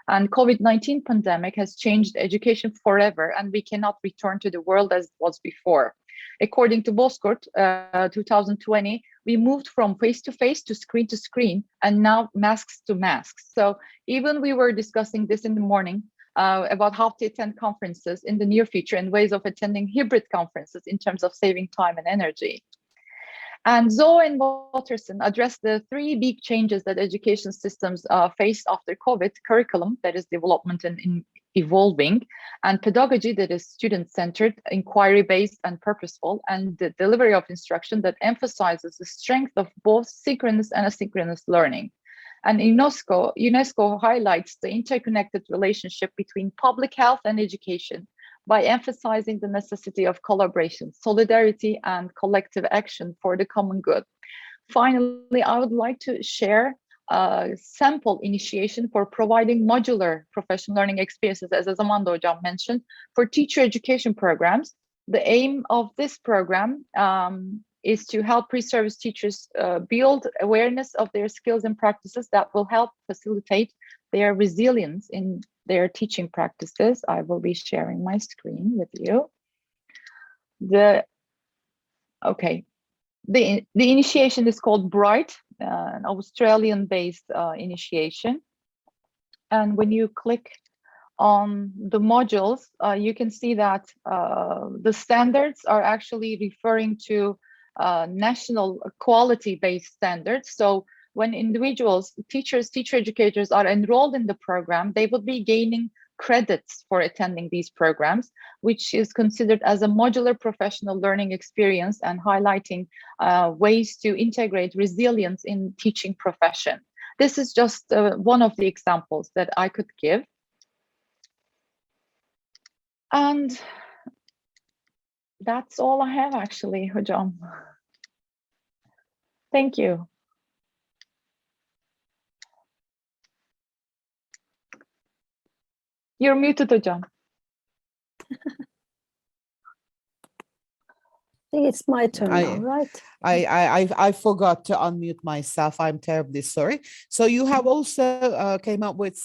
And COVID-19 pandemic has changed education forever, and we cannot return to the world as it was before. According to Boscourt 2020, we moved from face-to-face to screen, and now masks to masks. So even we were discussing this in the morning about how to attend conferences in the near future and ways of attending hybrid conferences in terms of saving time and energy. And Zoe and Watterson addressed the three big changes that education systems faced after COVID: curriculum, that is development and evolving, and pedagogy, that is student-centered, inquiry-based and purposeful, and the delivery of instruction that emphasizes the strength of both synchronous and asynchronous learning. And UNESCO highlights the interconnected relationship between public health and education by emphasizing the necessity of collaboration, solidarity, and collective action for the common good. Finally, I would like to share a sample initiation for providing modular professional learning experiences, as Amanda Hocam mentioned, for teacher education programs. The aim of this program is to help pre-service teachers build awareness of their skills and practices that will help facilitate their resilience in their teaching practices. I will be sharing my screen with you. The Okay. The initiation is called Bright, an Australian-based initiation. And when you click on the modules, you can see that the standards are actually referring to national quality-based standards. So when individuals, teachers, teacher educators are enrolled in the program, they would be gaining credits for attending these programs, which is considered as a modular professional learning experience and highlighting ways to integrate resilience in teaching profession. This is just one of the examples that I could give. And that's all I have actually, Hocam. Thank you. You're muted, Hocam. I think it's my turn now, right? I forgot to unmute myself. I'm terribly sorry. So you have also come up with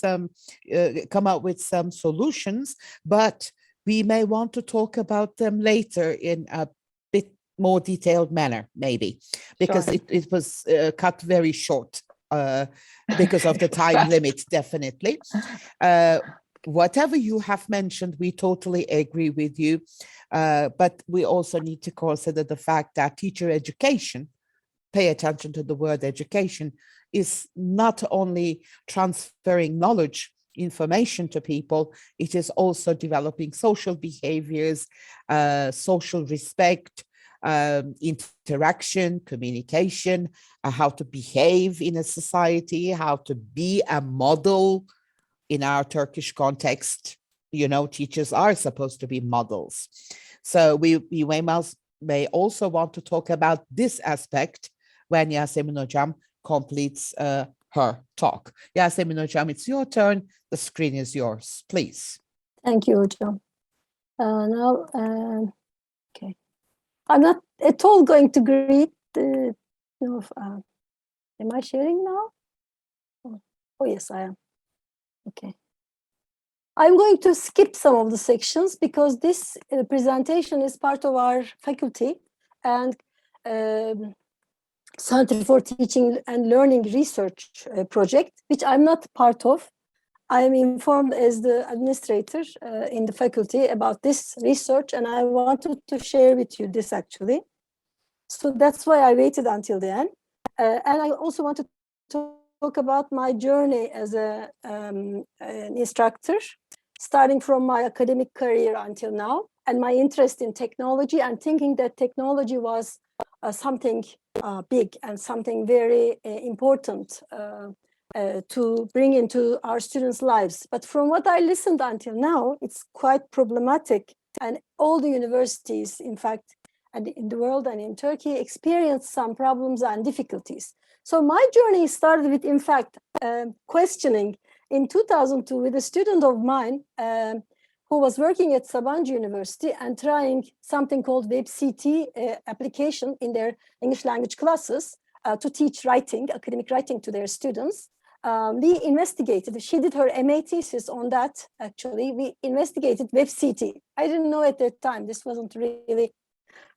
some solutions, but we may want to talk about them later in a bit more detailed manner, maybe, because Sure. it was cut very short because of the time limit, definitely. Whatever you have mentioned, we totally agree with you. But we also need to consider the fact that teacher education, pay attention to the word education, is not only transferring knowledge, information to people, it is also developing social behaviors, social respect, interaction, communication, how to behave in a society, how to be a model. In our Turkish context, you know, teachers are supposed to be models. So we may also want to talk about this aspect when Yasemin Hocam completes her talk. Yasemin Hocam, it's your turn. The screen is yours, please. Thank you, Hocam. Now, okay. I'm not at all going to greet the, am I sharing now? Oh, yes, I am. Okay. I'm going to skip some of the sections because this presentation is part of our faculty and Center for Teaching and Learning Research project, which I'm not part of. I am informed as the administrator in the faculty about this research, and I wanted to share with you this actually. So that's why I waited until the end. And I also wanted to talk about my journey as an instructor, starting from my academic career until now, and my interest in technology and thinking that technology was something big and something very important to bring into our students' lives. But from what I listened until now, it's quite problematic. And all the universities, in fact, and in the world and in Turkey, experienced some problems and difficulties. So my journey started with, in fact, questioning in 2002 with a student of mine who was working at Sabancı University and trying something called WebCT application in their English language classes to teach writing, academic writing to their students. We investigated, she did her MA thesis on that, actually. We investigated WebCT. I didn't know at that time, this wasn't really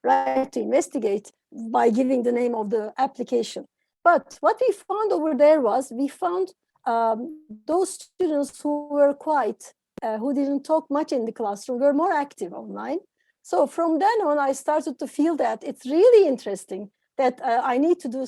right to investigate by giving the name of the application. But what we found over there was, we found those students who were quiet, who didn't talk much in the classroom, were more active online. So from then on, I started to feel that it's really interesting that I need to do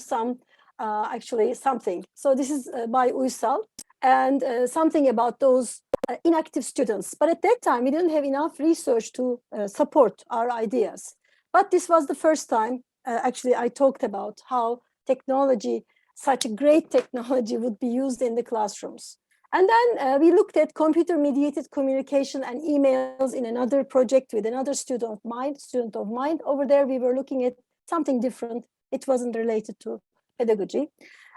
actually something. So this is by Uysal, and something about those inactive students. But at that time, we didn't have enough research to support our ideas. But this was the first time, actually, I talked about how technology, such a great technology, would be used in the classrooms. And then we looked at computer-mediated communication and emails in another project with another student of mine. Over there, we were looking at something different. It wasn't related to pedagogy.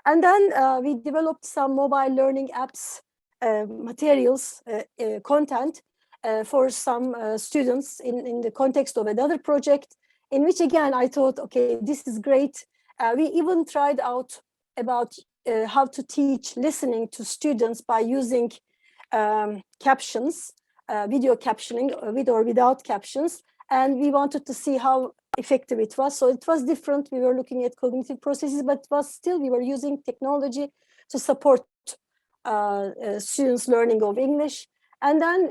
And then we developed some mobile learning apps, materials, content for some students in the context of another project, in which, again, I thought, okay, this is great. We even tried out about how to teach listening to students by using captions, video captioning, with or without captions. and we wanted to see how effective it was. So it was different. We were looking at cognitive processes, but still we were using technology to support students' learning of English. And then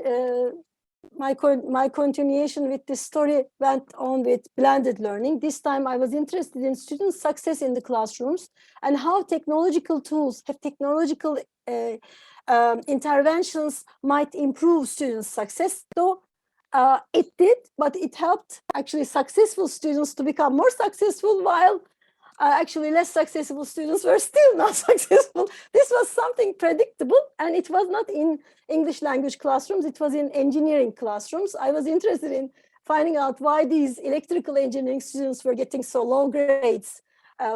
my continuation with this story went on with blended learning. This time I was interested in student success in the classrooms and how technological tools, technological interventions might improve students' success. Though it did, but it helped actually successful students to become more successful, while actually less successful students were still not successful. This was something predictable, and it was not in English language classrooms, it was in engineering classrooms. I was interested in finding out why these electrical engineering students were getting so low grades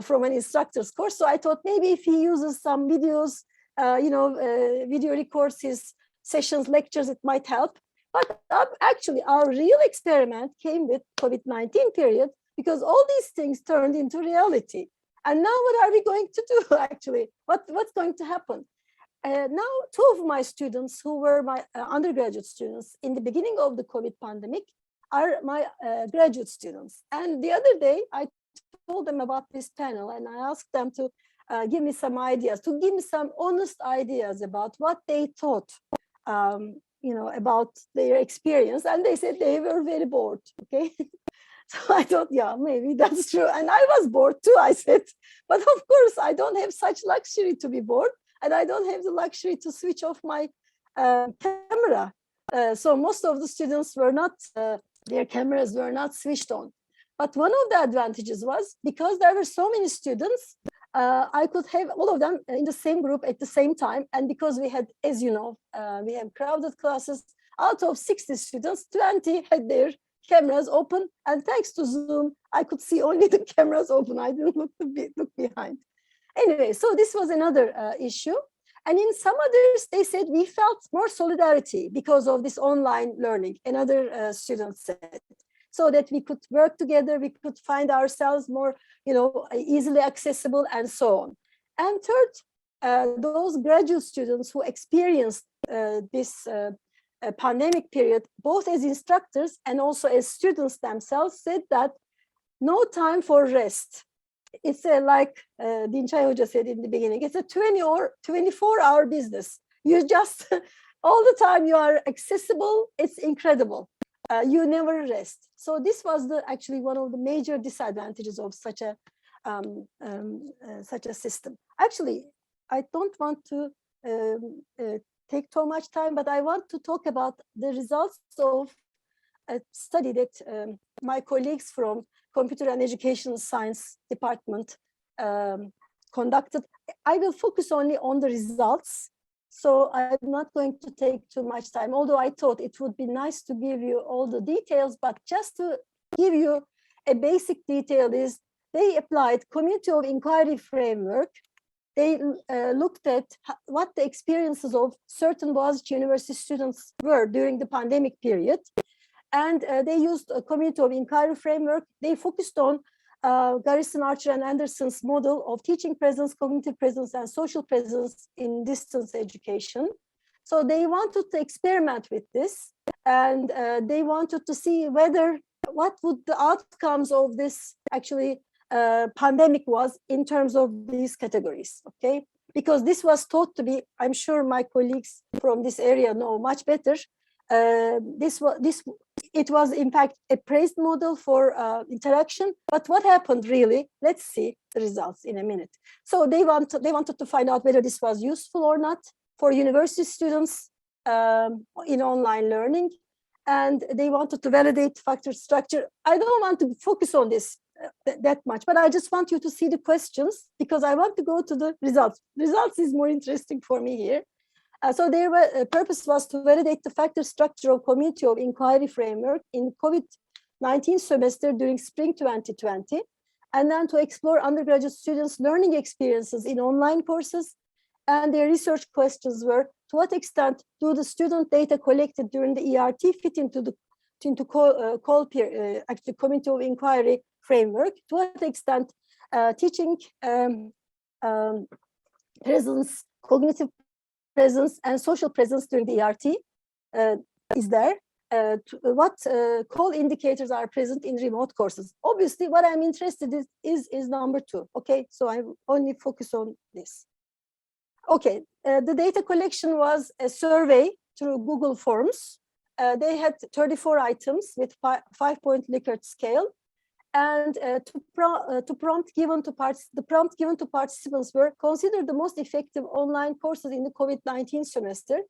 from an instructor's course. So I thought maybe if he uses some videos, video records his sessions, lectures, it might help. But actually our real experiment came with COVID-19 period, because all these things turned into reality. And now what are we going to do actually? What's going to happen? Now, two of my students who were my undergraduate students in the beginning of the COVID pandemic are my graduate students. And the other day I told them about this panel, and I asked them to give me some ideas, to give me some honest ideas about what they thought, about their experience. And they said they were very bored, okay? So I thought, yeah, maybe that's true. And I was bored too, I said. But of course, I don't have such luxury to be bored. And I don't have the luxury to switch off my camera. So most of the students were not, their cameras were not switched on. But one of the advantages was, because there were so many students, I could have all of them in the same group at the same time. And because we had, as you know, we have crowded classes, out of 60 students, 20 had their cameras open, and thanks to Zoom, I could see only the cameras open. I didn't look behind. Anyway, so this was another issue. And in some others, they said we felt more solidarity because of this online learning. Another student said, so that we could work together, we could find ourselves more, easily accessible, and so on. And third, those graduate students who experienced this pandemic period, both as instructors and also as students themselves, said that no time for rest. It's like Dinçay Hoca said in the beginning, it's a 24-hour business. You just, all the time you are accessible, it's incredible. You never rest. So this was actually one of the major disadvantages of such a system. Actually, I don't want to take too much time, but I want to talk about the results of a study that my colleagues from Computer and Educational Science Department conducted. I will focus only on the results, so I'm not going to take too much time, although I thought it would be nice to give you all the details, but just to give you a basic detail is they applied Community of Inquiry framework. They looked at what the experiences of certain Boğaziçi University students were during the pandemic period. And they used a Community of Inquiry framework. They focused on Garrison, Archer, and Anderson's model of teaching presence, cognitive presence, and social presence in distance education. So they wanted to experiment with this, and they wanted to see what would the outcomes of this actually pandemic was in terms of these categories, okay? Because this was thought to be, I'm sure my colleagues from this area know much better. It was in fact a praised model for interaction, but what happened really? Let's see the results in a minute. So they wanted to find out whether this was useful or not for university students in online learning, and they wanted to validate factor structure. I don't want to focus on this that much, but I just want you to see the questions because I want to go to the results. Results is more interesting for me here. So their purpose was to validate the factor structure of Community of Inquiry framework in COVID-19 semester during spring 2020, and then to explore undergraduate students' learning experiences in online courses. And their research questions were, to what extent do the student data collected during the ERT fit into the actually Community of Inquiry framework? To what extent teaching presence, cognitive presence, and social presence during the ERT is there? what call indicators are present in remote courses. Obviously, what I'm interested in is number 2. Okay, so I only focus on this. Okay, the data collection was a survey through Google Forms. They had 34 items with 5-point Likert scale, and the prompt given to participants were considered the most effective online courses in the COVID-19 semester.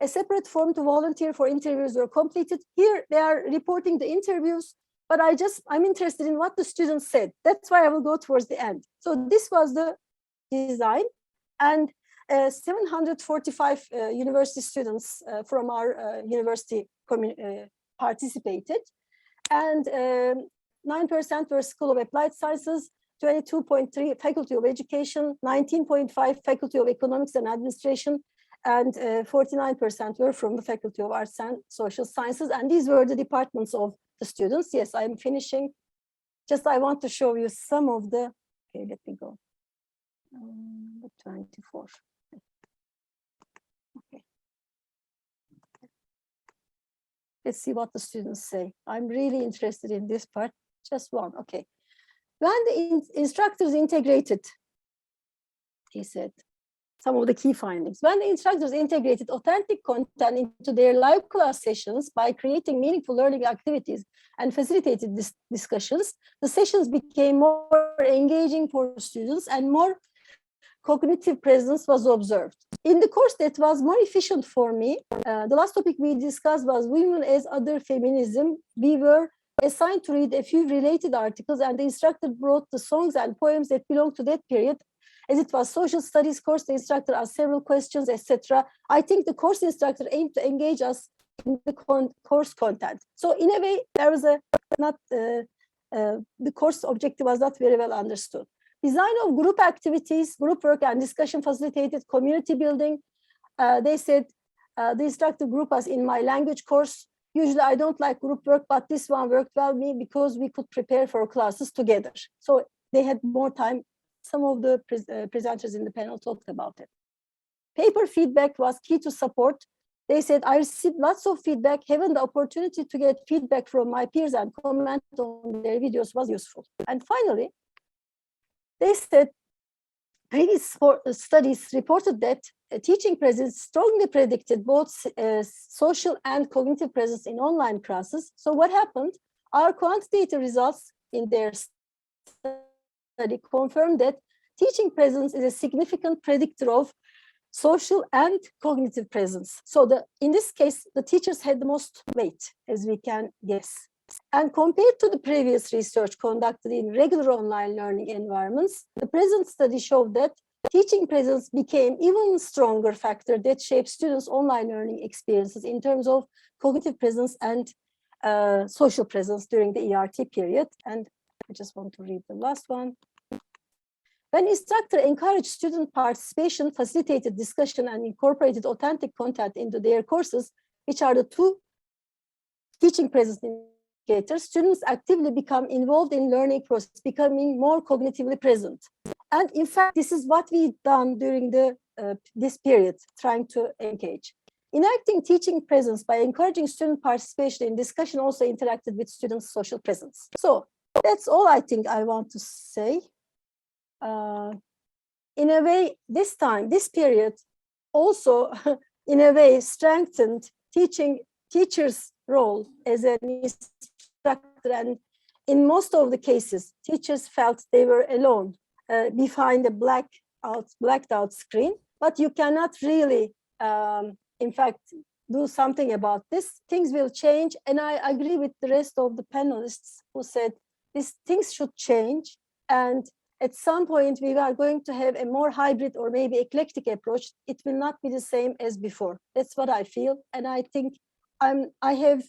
A separate form to volunteer for interviews were completed. Here they are reporting the interviews, but I'm interested in what the students said. That's why I will go towards the end. So this was the design, and 745 university students from our university participated, and 9% were School of Applied Sciences, 22.3 Faculty of Education, 19.5 Faculty of Economics and Administration, and 49% were from the Faculty of Arts and Social Sciences. And these were the departments of the students. Yes, I'm finishing. Just I want to show you some of the, okay, let me go. 24. Okay. Let's see what the students say. I'm really interested in this part. Just one, okay. When the instructors integrated, he said, some of the key findings. When the instructors integrated authentic content into their live class sessions by creating meaningful learning activities and facilitated discussions, the sessions became more engaging for students and more cognitive presence was observed. In the course that was more efficient for me, the last topic we discussed was women as other feminism. We were assigned to read a few related articles, and the instructor brought the songs and poems that belonged to that period. As it was social studies course, the instructor asked several questions, etc. I think the course instructor aimed to engage us in the course content. So in a way, there was the course objective was not very well understood. Design of group activities, group work and discussion facilitated community building. They said the instructor group us in my language course. Usually I don't like group work, but this one worked well me because we could prepare for classes together. So they had more time. Some of the presenters in the panel talked about it. Paper feedback was key to support. They said, I received lots of feedback. Having the opportunity to get feedback from my peers and comment on their videos was useful. And finally, they said, previous studies reported that teaching presence strongly predicted both social and cognitive presence in online classes. So what happened? Our quantitative results in their study confirmed that teaching presence is a significant predictor of social and cognitive presence. So in this case, the teachers had the most weight, as we can guess. And compared to the previous research conducted in regular online learning environments, the present study showed that teaching presence became even stronger factor that shapes students' online learning experiences in terms of cognitive presence and social presence during the ERT period. And I just want to read the last one. When instructor encouraged student participation, facilitated discussion, and incorporated authentic content into their courses, which are the two teaching presence indicators, students actively become involved in learning process, becoming more cognitively present. And in fact, this is what we've done during this period, trying to engage. Enacting teaching presence by encouraging student participation in discussion also interacted with students' social presence. So that's all I think I want to say. In a way, this period also, in a way, strengthened teachers' role as an instructor. And in most of the cases, teachers felt they were alone behind a blacked out screen. But you cannot really, in fact, do something about this. Things will change. And I agree with the rest of the panelists who said these things should change. And at some point, we are going to have a more hybrid or maybe eclectic approach. It will not be the same as before. That's what I feel. And I think I have,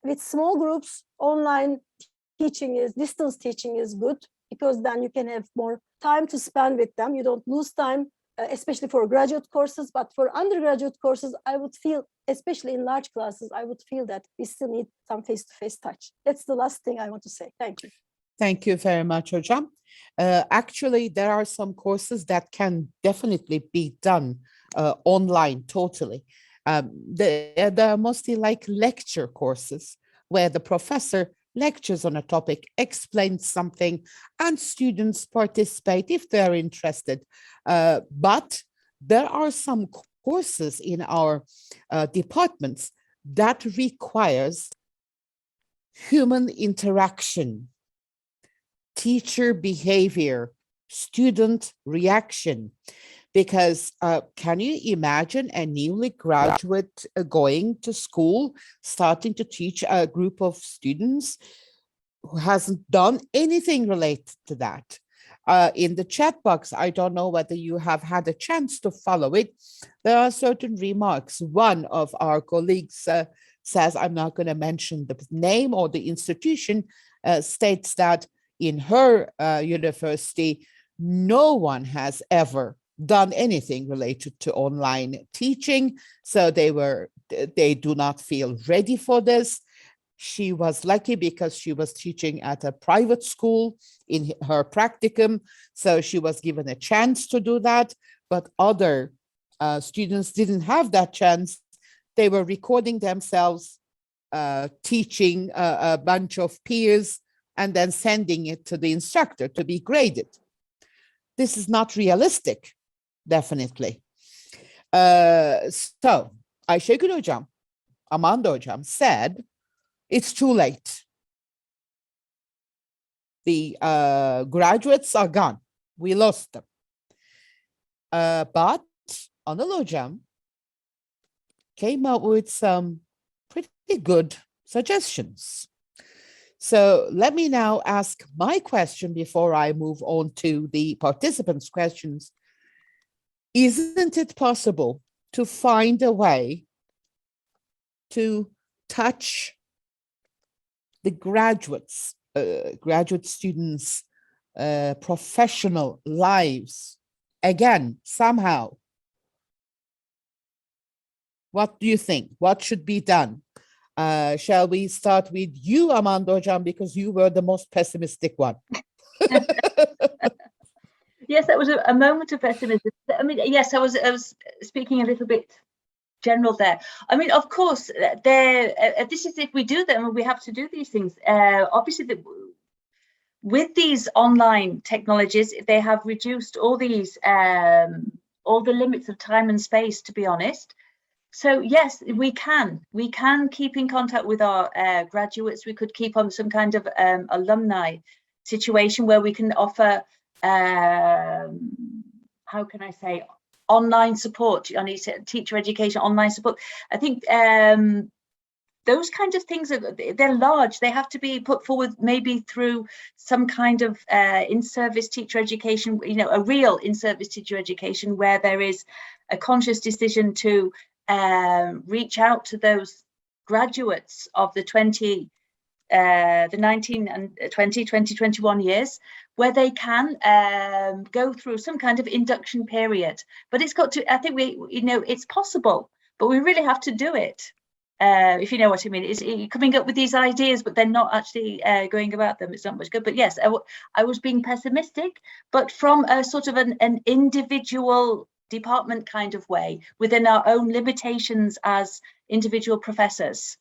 with small groups, online distance teaching is good, because then you can have more time to spend with them. You don't lose time, especially for graduate courses. But for undergraduate courses, I would feel, especially in large classes, I would feel that we still need some face-to-face touch. That's the last thing I want to say. Thank you. Thank you very much, Hocam. Actually, there are some courses that can definitely be done online totally. They're mostly like lecture courses where the professor lectures on a topic, explains something, and students participate if they're interested. But there are some courses in our departments that requires human interaction, teacher behavior, student reaction. Because can you imagine a newly graduate going to school, starting to teach a group of students who hasn't done anything related to that? In the chat box, I don't know whether you have had a chance to follow it. There are certain remarks. One of our colleagues says, I'm not going to mention the name or the institution, states that in her university, no one has ever done anything related to online teaching. So they do not feel ready for this. She was lucky because she was teaching at a private school in her practicum. So she was given a chance to do that, but other students didn't have that chance. They were recording themselves teaching a bunch of peers and then sending it to the instructor to be graded. This is not realistic. Definitely. So Ayşegül hocam, Amanda hocam said, it's too late. The graduates are gone. We lost them. But Anıl hocam came up with some pretty good suggestions. So let me now ask my question before I move on to the participants' questions. Isn't it possible to find a way to touch the graduates, graduate students' professional lives again, somehow? What do you think? What should be done? Shall we start with you, Amanda hocam, because you were the most pessimistic one? Yes, that was a moment of pessimism. I mean, yes, I was speaking a little bit general there. I mean, of course, this is if we do them, we have to do these things. Obviously, with these online technologies, they have reduced all these all the limits of time and space, to be honest. So yes, we can keep in contact with our graduates. We could keep on some kind of alumni situation where we can offer how can I say, online support on teacher education, online support. I think those kinds of things they're large. They have to be put forward maybe through some kind of in-service teacher education, a real in-service teacher education where there is a conscious decision to reach out to those graduates of the 19 and 2021 years, where they can go through some kind of induction period. But it's got to, I think it's possible, but we really have to do it. If you know what I mean. It's coming up with these ideas, but they're not actually going about them. It's not much good. But yes, I was being pessimistic, but from a sort of an individual department kind of way, within our own limitations as individual professors.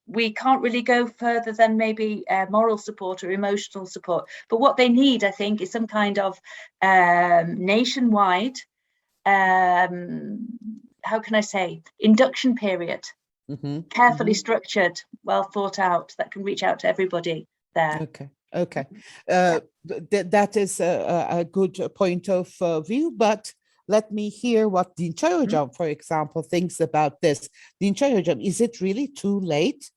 We can't really go further than maybe moral support or emotional support. But what they need, I think, is some kind of nationwide, how can I say, induction period, carefully structured, well thought out, that can reach out to everybody there. Okay. That is a good point of view, but let me hear what Dinçay hocam, for example, thinks about this. Dinçay hocam, is it really too late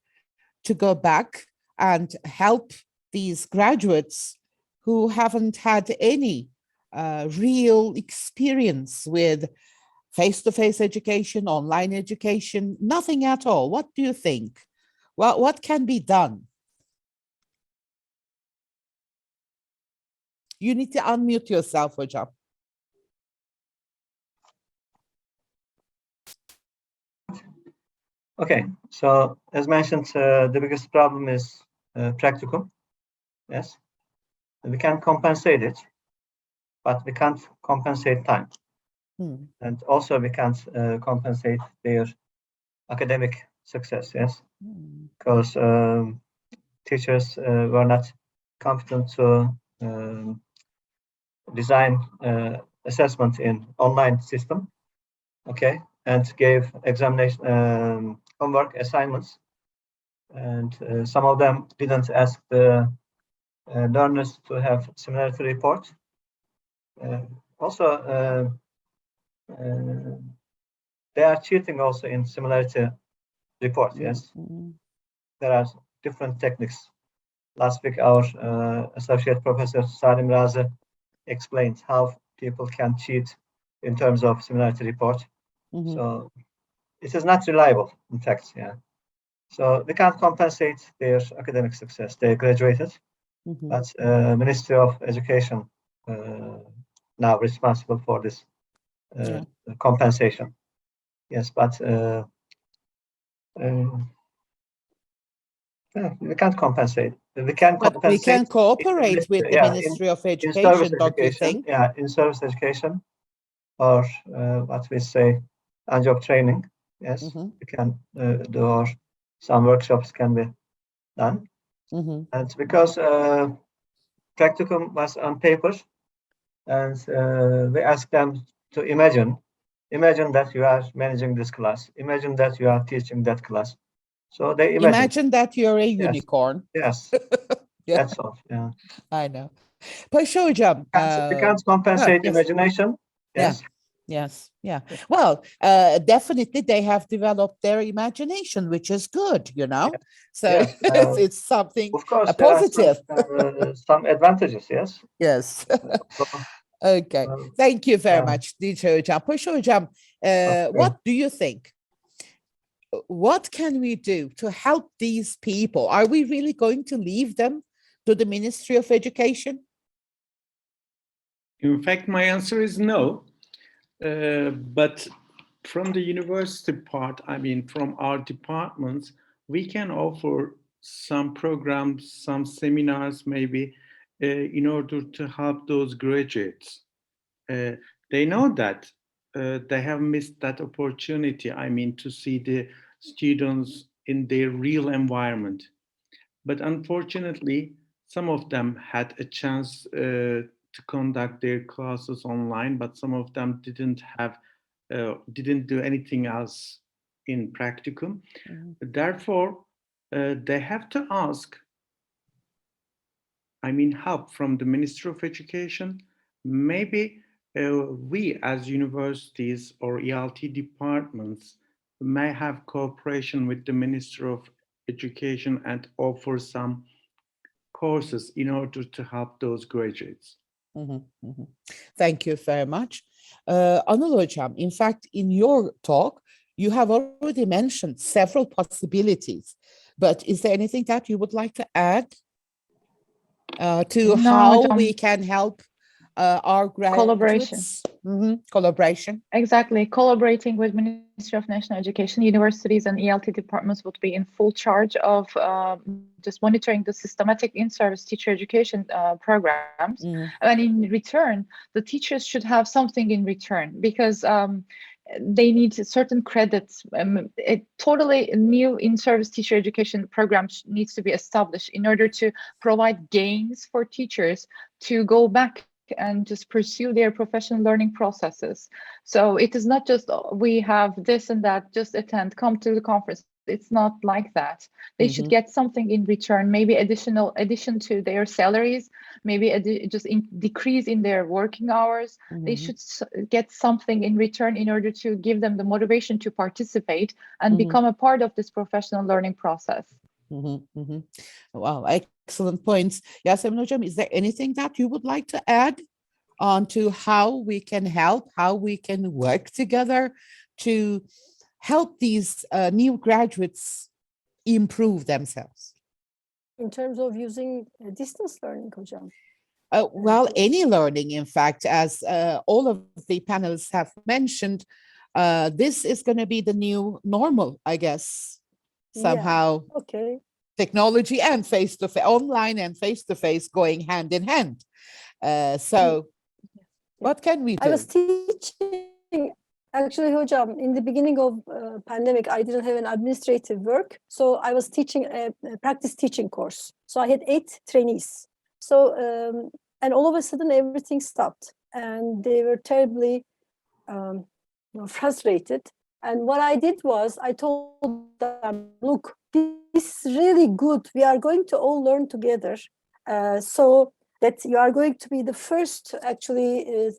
to go back and help these graduates who haven't had any real experience with face-to-face education, online education, nothing at all? What do you think? What can be done? You need to unmute yourself, hocam. Okay, so as mentioned, the biggest problem is practicum. Yes, we can compensate it, but we can't compensate time. And also we can't compensate their academic success, yes, because teachers were not competent to design assessment in online system, okay, and gave examination homework assignments, and some of them didn't ask the learners to have similarity report. Also, they are cheating also in similarity report, yes. There are different techniques. Last week, our associate professor Salim Razi explained how people can cheat in terms of similarity report. So it is not reliable, in fact, yeah. So we can't compensate their academic success. They graduated, but Ministry of Education now responsible for this compensation. Yes, but we can't compensate. We can compensate. We can cooperate with the Ministry of Education, don't you think? Yeah, in service education, or what we say, on-job training. Yes, we can do, or some workshops can be done. And because practicum was on paper, and we asked them to imagine that you are managing this class. Imagine that you are teaching that class. So they imagine that you're a unicorn. Yes, that's all. Yeah, I know. Paşa hocam. We can't compensate imagination. Yes. Yeah. Well, definitely they have developed their imagination, which is good, you know. So it's something of course, positive. Some advantages, yes. Yes. Okay. Thank you very much, Dinçay hocam. Paşa hocam, what do you think? What can we do to help these people? Are we really going to leave them to the Ministry of Education? In fact, my answer is no. But from the university part, I mean, from our departments, we can offer some programs, some seminars, maybe, in order to help those graduates. They know that they have missed that opportunity, I mean, to see the students in their real environment. But unfortunately, some of them had a chance to conduct their classes online, but some of them didn't do anything else in practicum. Therefore, they have to ask, I mean, help from the Ministry of Education. Maybe we as universities or ELT departments may have cooperation with the Ministry of Education and offer some courses in order to help those graduates. Thank you very much. Anıl hocam, in fact, in your talk, you have already mentioned several possibilities, but is there anything that you would like to add to how we can help our graduates? Collaboration. Exactly. Collaborating with Ministry of National Education, universities and ELT departments would be in full charge of just monitoring the systematic in-service teacher education programs. And in return, the teachers should have something in return, because they need certain credits. A totally new in-service teacher education program needs to be established in order to provide gains for teachers to go back and just pursue their professional learning processes. So it is not just we have this and that, just attend, come to the conference. It's not like that. They should get something in return, maybe addition to their salaries, maybe just decrease in their working hours. They should get something in return in order to give them the motivation to participate and become a part of this professional learning process. Wow, excellent points. Yasemin hocam, is there anything that you would like to add on to how we can help, how we can work together to help these new graduates improve themselves? In terms of using distance learning, hocam? Well, any learning, in fact, as all of the panelists have mentioned, this is going to be the new normal, I guess. Somehow, technology and face-to-face, online and face-to-face going hand in hand. So what can we do? I was teaching actually, Hocam, in the beginning of pandemic, I didn't have an administrative work. So I was teaching a practice teaching course. So I had 8 trainees. So, and all of a sudden everything stopped and they were terribly frustrated. And what I did was I told them, look, this is really good. We are going to all learn together. So that you are going to be the first actually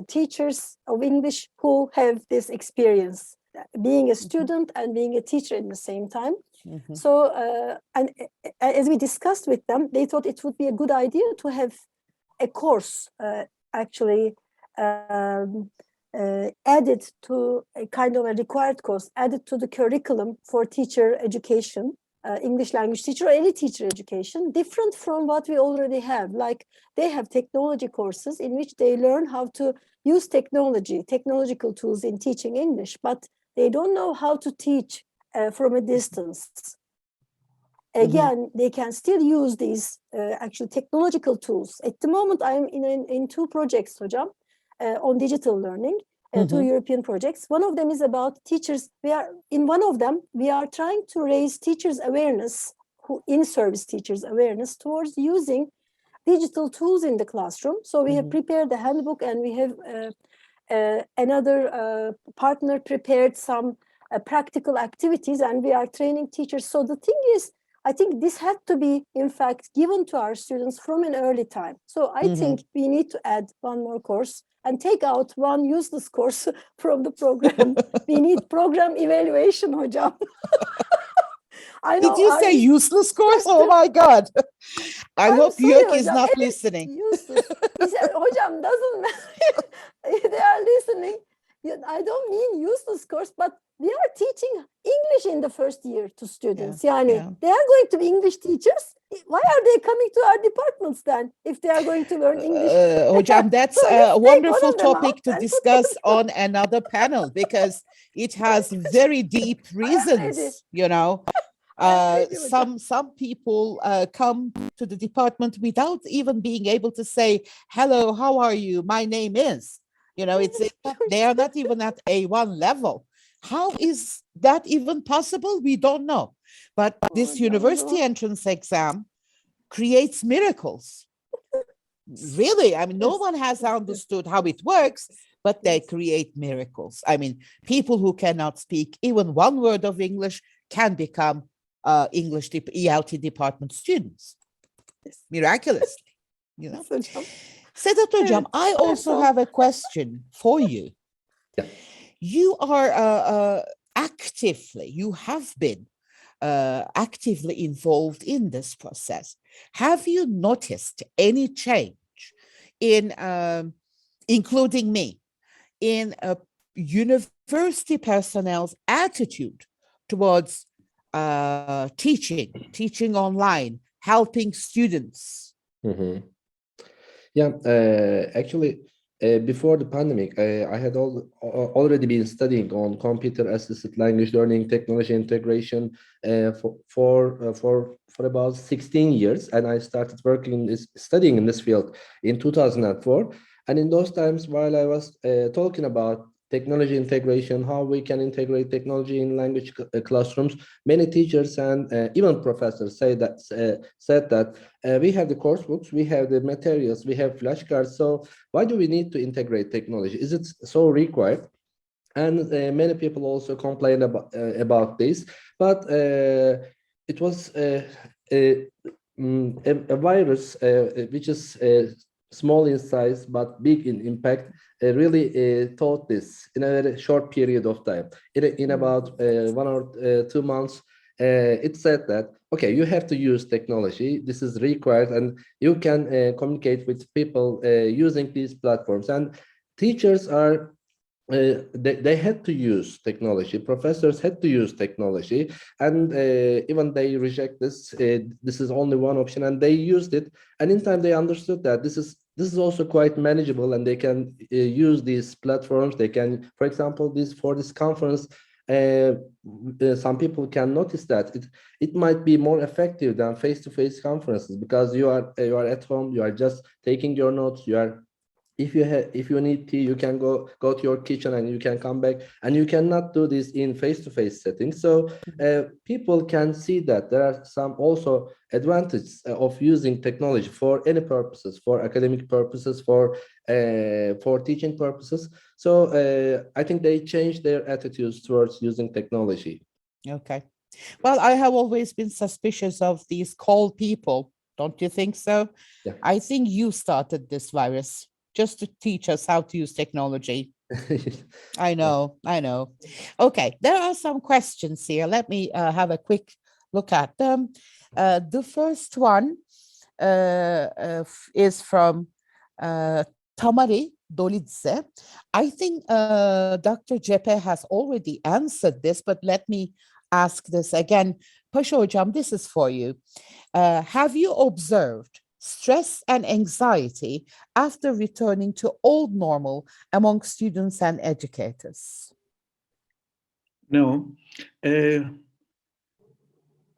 teachers of English who have this experience, being a student and being a teacher at the same time. Mm-hmm. So, and as we discussed with them, they thought it would be a good idea to have a course actually added to a kind of a required course, added to the curriculum for teacher education. English language teacher or any teacher education, different from what we already have. Like they have technology courses in which they learn how to use technological tools in teaching English, but they don't know how to teach from a distance. Again, they can still use these actual technological tools. At the moment, I'm in 2 projects, Hocam, on digital learning. 2 European projects. One of them is about teachers. One of them, we are trying to raise teachers' awareness, in-service teachers' awareness towards using digital tools in the classroom. So we have prepared the handbook and we have another partner prepared some practical activities and we are training teachers. So the thing is, I think this had to be, in fact, given to our students from an early time. So I think we need to add one more course and take out one useless course from the program. We need program evaluation, Hocam. I know, did you say useless course? Oh my God. I hope Jörg is not listening. Useless. He said, Hocam, doesn't matter if they are listening. I don't mean useless course, but we are teaching English in the first year to students. They are going to be English teachers. Why are they coming to our departments then if they are going to learn English? Hocam, that's a wonderful topic to discuss on another panel because it has very deep reasons, you know. Some people come to the department without even being able to say, hello, how are you? My name is, you know, they are not even at A1 level. How is that even possible? We don't know. But this university entrance exam creates miracles. Really, I mean, no one has understood how it works, but they create miracles. I mean, people who cannot speak even one word of English can become English ELT department students. Miraculously, you know. Sedat Hocam, I also have a question for you. Yeah. You are you have been actively involved in this process. Have you noticed any change in, including me, in university personnel's attitude towards teaching online, helping students? Yeah, actually, before the pandemic, I had already been studying on computer-assisted language learning technology integration for about 16 years, and I started studying in this field in 2004. And in those times, while I was talking about technology integration, how we can integrate technology in language classrooms, many teachers and even professors said that we have the course books, we have the materials, we have flashcards, so why do we need to integrate technology? Is it so required? And many people also complained about this, but it was a virus which is small in size but big in impact, really taught this in a very short period of time. In about 1 or 2 months, it said that, okay, you have to use technology, this is required, and you can communicate with people using these platforms. And teachers are they had to use technology, professors had to use technology, and even they reject this. This is only one option, and they used it. And in time, they understood that this is also quite manageable, and they can use these platforms. They can, for example, for this conference, some people can notice that it might be more effective than face-to-face conferences because you are at home, you are just taking your notes, you are if you need tea, you can go to your kitchen and you can come back, and you cannot do this in face-to-face settings. So people can see that there are some also advantages of using technology for any purposes, for academic purposes, for teaching purposes. So I think they changed their attitudes towards using technology. Okay. Well, I have always been suspicious of these cold people. Don't you think so? Yeah. I think you started this virus just to teach us how to use technology. I know. Okay, there are some questions here. Let me have a quick look at them. The first one is from Tamari Dolidze. I think Dr. Cephe has already answered this, but let me ask this again. Paşa Hocam, this is for you. Have you observed stress and anxiety after returning to old normal among students and educators? No, I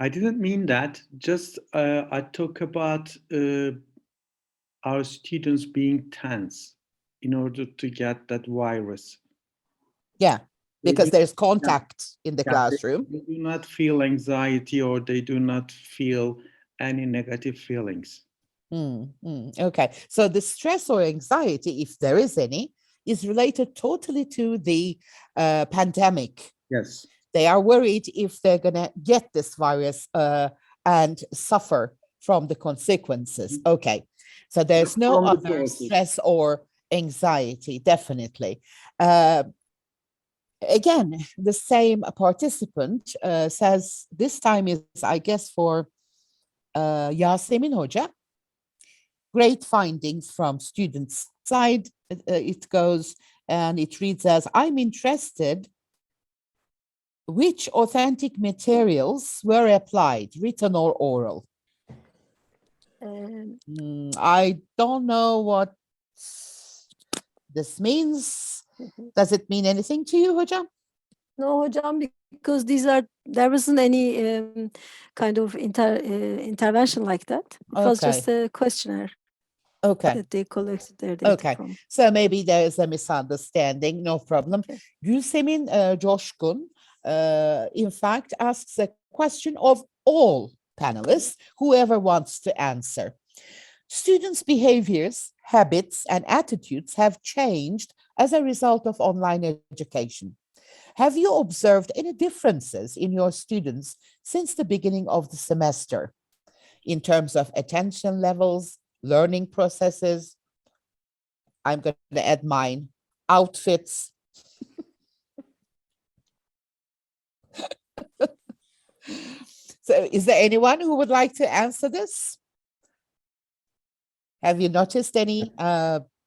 didn't mean that. Just I talk about our students being tense in order to get that virus. Yeah, because there's contact in the classroom. They do not feel anxiety, or they do not feel any negative feelings. Okay, so the stress or anxiety, if there is any, is related totally to the pandemic. Yes. They are worried if they're going to get this virus and suffer from the consequences. Okay, so there's no other stress or anxiety, definitely. Again, the same participant says this time is, I guess, for Yasemin Hoca. Great findings from students' side. It goes and it reads as, I'm interested which authentic materials were applied, written or oral? I don't know what this means. Does it mean anything to you, Hocam? No, Hocam, because there wasn't any kind of intervention like that. It was just a questionnaire. Okay. That they collected their data from. So maybe there is a misunderstanding, no problem. Okay. Gülsemin Coşkun, in fact, asks a question of all panelists, whoever wants to answer. Students' behaviors, habits, and attitudes have changed as a result of online education. Have you observed any differences in your students since the beginning of the semester in terms of attention levels, learning processes? I'm going to add mine, outfits. So is there anyone who would like to answer this? Have you noticed any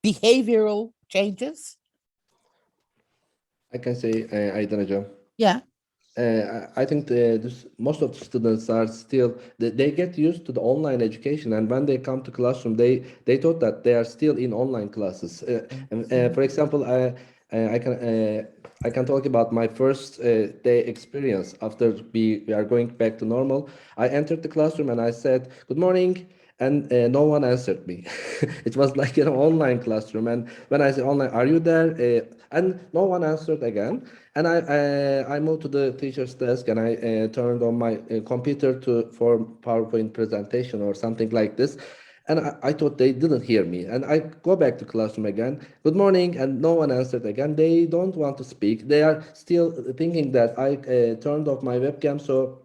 behavioral changes? I can say, Aydan Hocam. Yeah. I think most of the students are still, they get used to the online education, and when they come to classroom, they thought that they are still in online classes. For example, I can talk about my first day experience after we are going back to normal. I entered the classroom and I said, "Good morning," and no one answered me. It was like an online classroom, and when I said online, "Are you there?" And no one answered again. And I moved to the teacher's desk and I turned on my computer for PowerPoint presentation or something like this. And I thought they didn't hear me. And I go back to classroom again. Good morning, and no one answered again. They don't want to speak. They are still thinking that I turned off my webcam so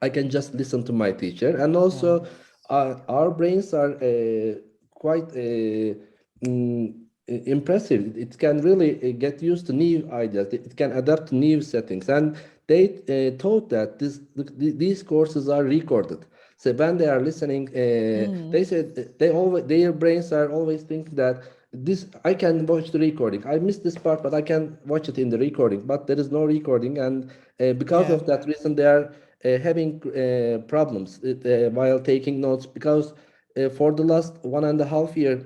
I can just listen to my teacher. And also, our brains are quite impressive. It can really get used to new ideas. It can adapt to new settings. And they thought that these courses are recorded. So when they are listening, they said their brains are always thinking that I can watch the recording. I missed this part, but I can watch it in the recording. But there is no recording, and because of that reason, they are having problems while taking notes, because for the last 1.5 years,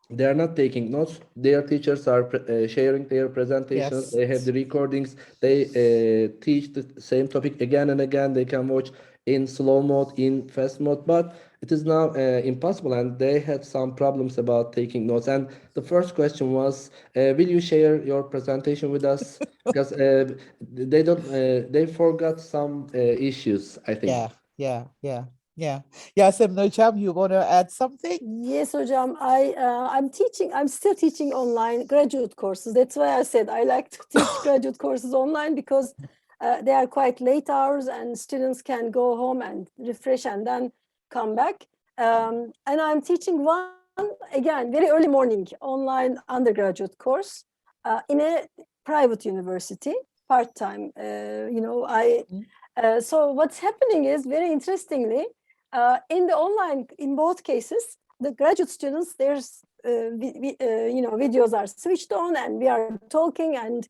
they are not taking notes. Their teachers are sharing their presentations. Yes. They have the recordings. They teach the same topic again and again. They can watch in slow mode, in fast mode, but it is now impossible, and they had some problems about taking notes. And the first question was, will you share your presentation with us? Because they forgot some issues, I think. Yeah. Yasemin hocam, you want to add something? Yes, hocam. I'm still teaching online graduate courses. That's why I said I like to teach graduate courses online, because they are quite late hours and students can go home and refresh and then come back. And I'm teaching one, again, very early morning online undergraduate course in a private university, part-time. So what's happening is, very interestingly, in the online, in both cases, the graduate students, there's videos are switched on and we are talking, and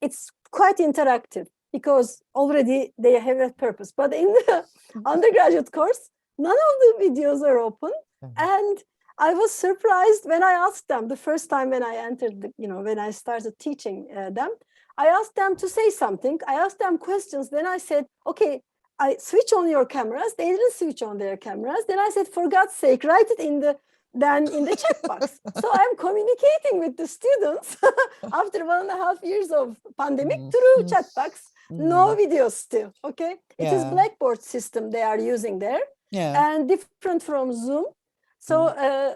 it's quite interactive because already they have a purpose. But in the undergraduate course, none of the videos are open. And I was surprised when I asked them the first time when I entered, when I started teaching them, I asked them to say something. I asked them questions. Then I said, okay, I switch on your cameras. They didn't switch on their cameras. Then I said, for God's sake, write it in the chat box. So I'm communicating with the students after 1.5 years of pandemic through chat box. No videos still, okay? It is Blackboard system they are using there, and different from Zoom. So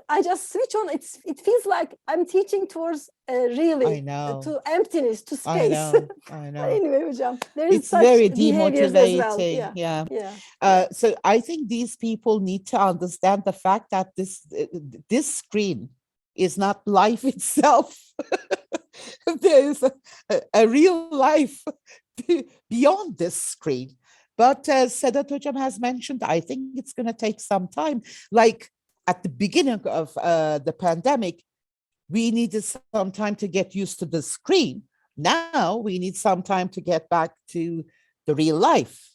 I just switch on. It feels like I'm teaching towards really to emptiness, to space. I know. Anyway, hocam, there is It's such very behaviors as demotivating. well. So I think these people need to understand the fact that this screen is not life itself. There is a real life beyond this screen. But as Sedat hocam has mentioned, I think it's going to take some time. Like at the beginning of the pandemic, we needed some time to get used to the screen. Now we need some time to get back to the real life.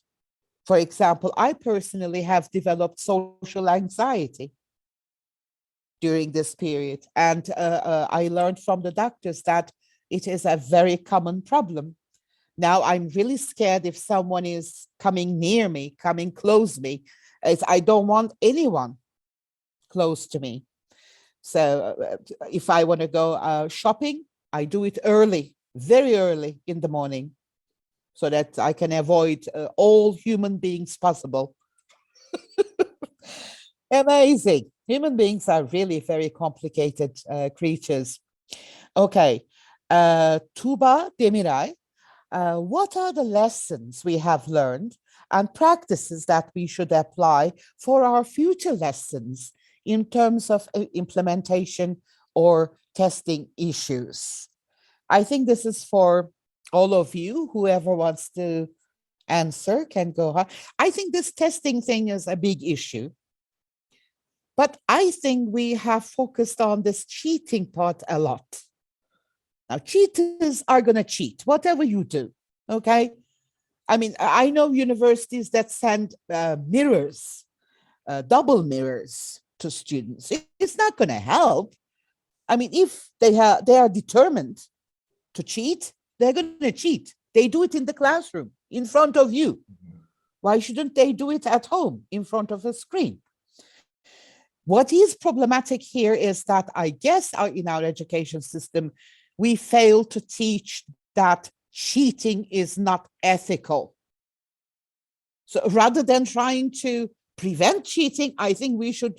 For example, I personally have developed social anxiety during this period. And I learned from the doctors that it is a very common problem. Now I'm really scared if someone is coming near me, coming close to me. I don't want anyone close to me. So if I want to go shopping, I do it early, very early in the morning, so that I can avoid all human beings possible. Amazing. Human beings are really very complicated creatures. Okay. Tuba Demiray, what are the lessons we have learned and practices that we should apply for our future lessons in terms of implementation or testing issues? I think this is for all of you. Whoever wants to answer can go on. I think this testing thing is a big issue. But I think we have focused on this cheating part a lot. Now, cheaters are going to cheat, whatever you do, okay? I mean, I know universities that send mirrors, double mirrors to students. It's not going to help. I mean, if they are determined to cheat, they're going to cheat. They do it in the classroom, in front of you. Why shouldn't they do it at home, in front of a screen? What is problematic here is that I guess in our education system, we fail to teach that cheating is not ethical. So rather than trying to prevent cheating, I think we should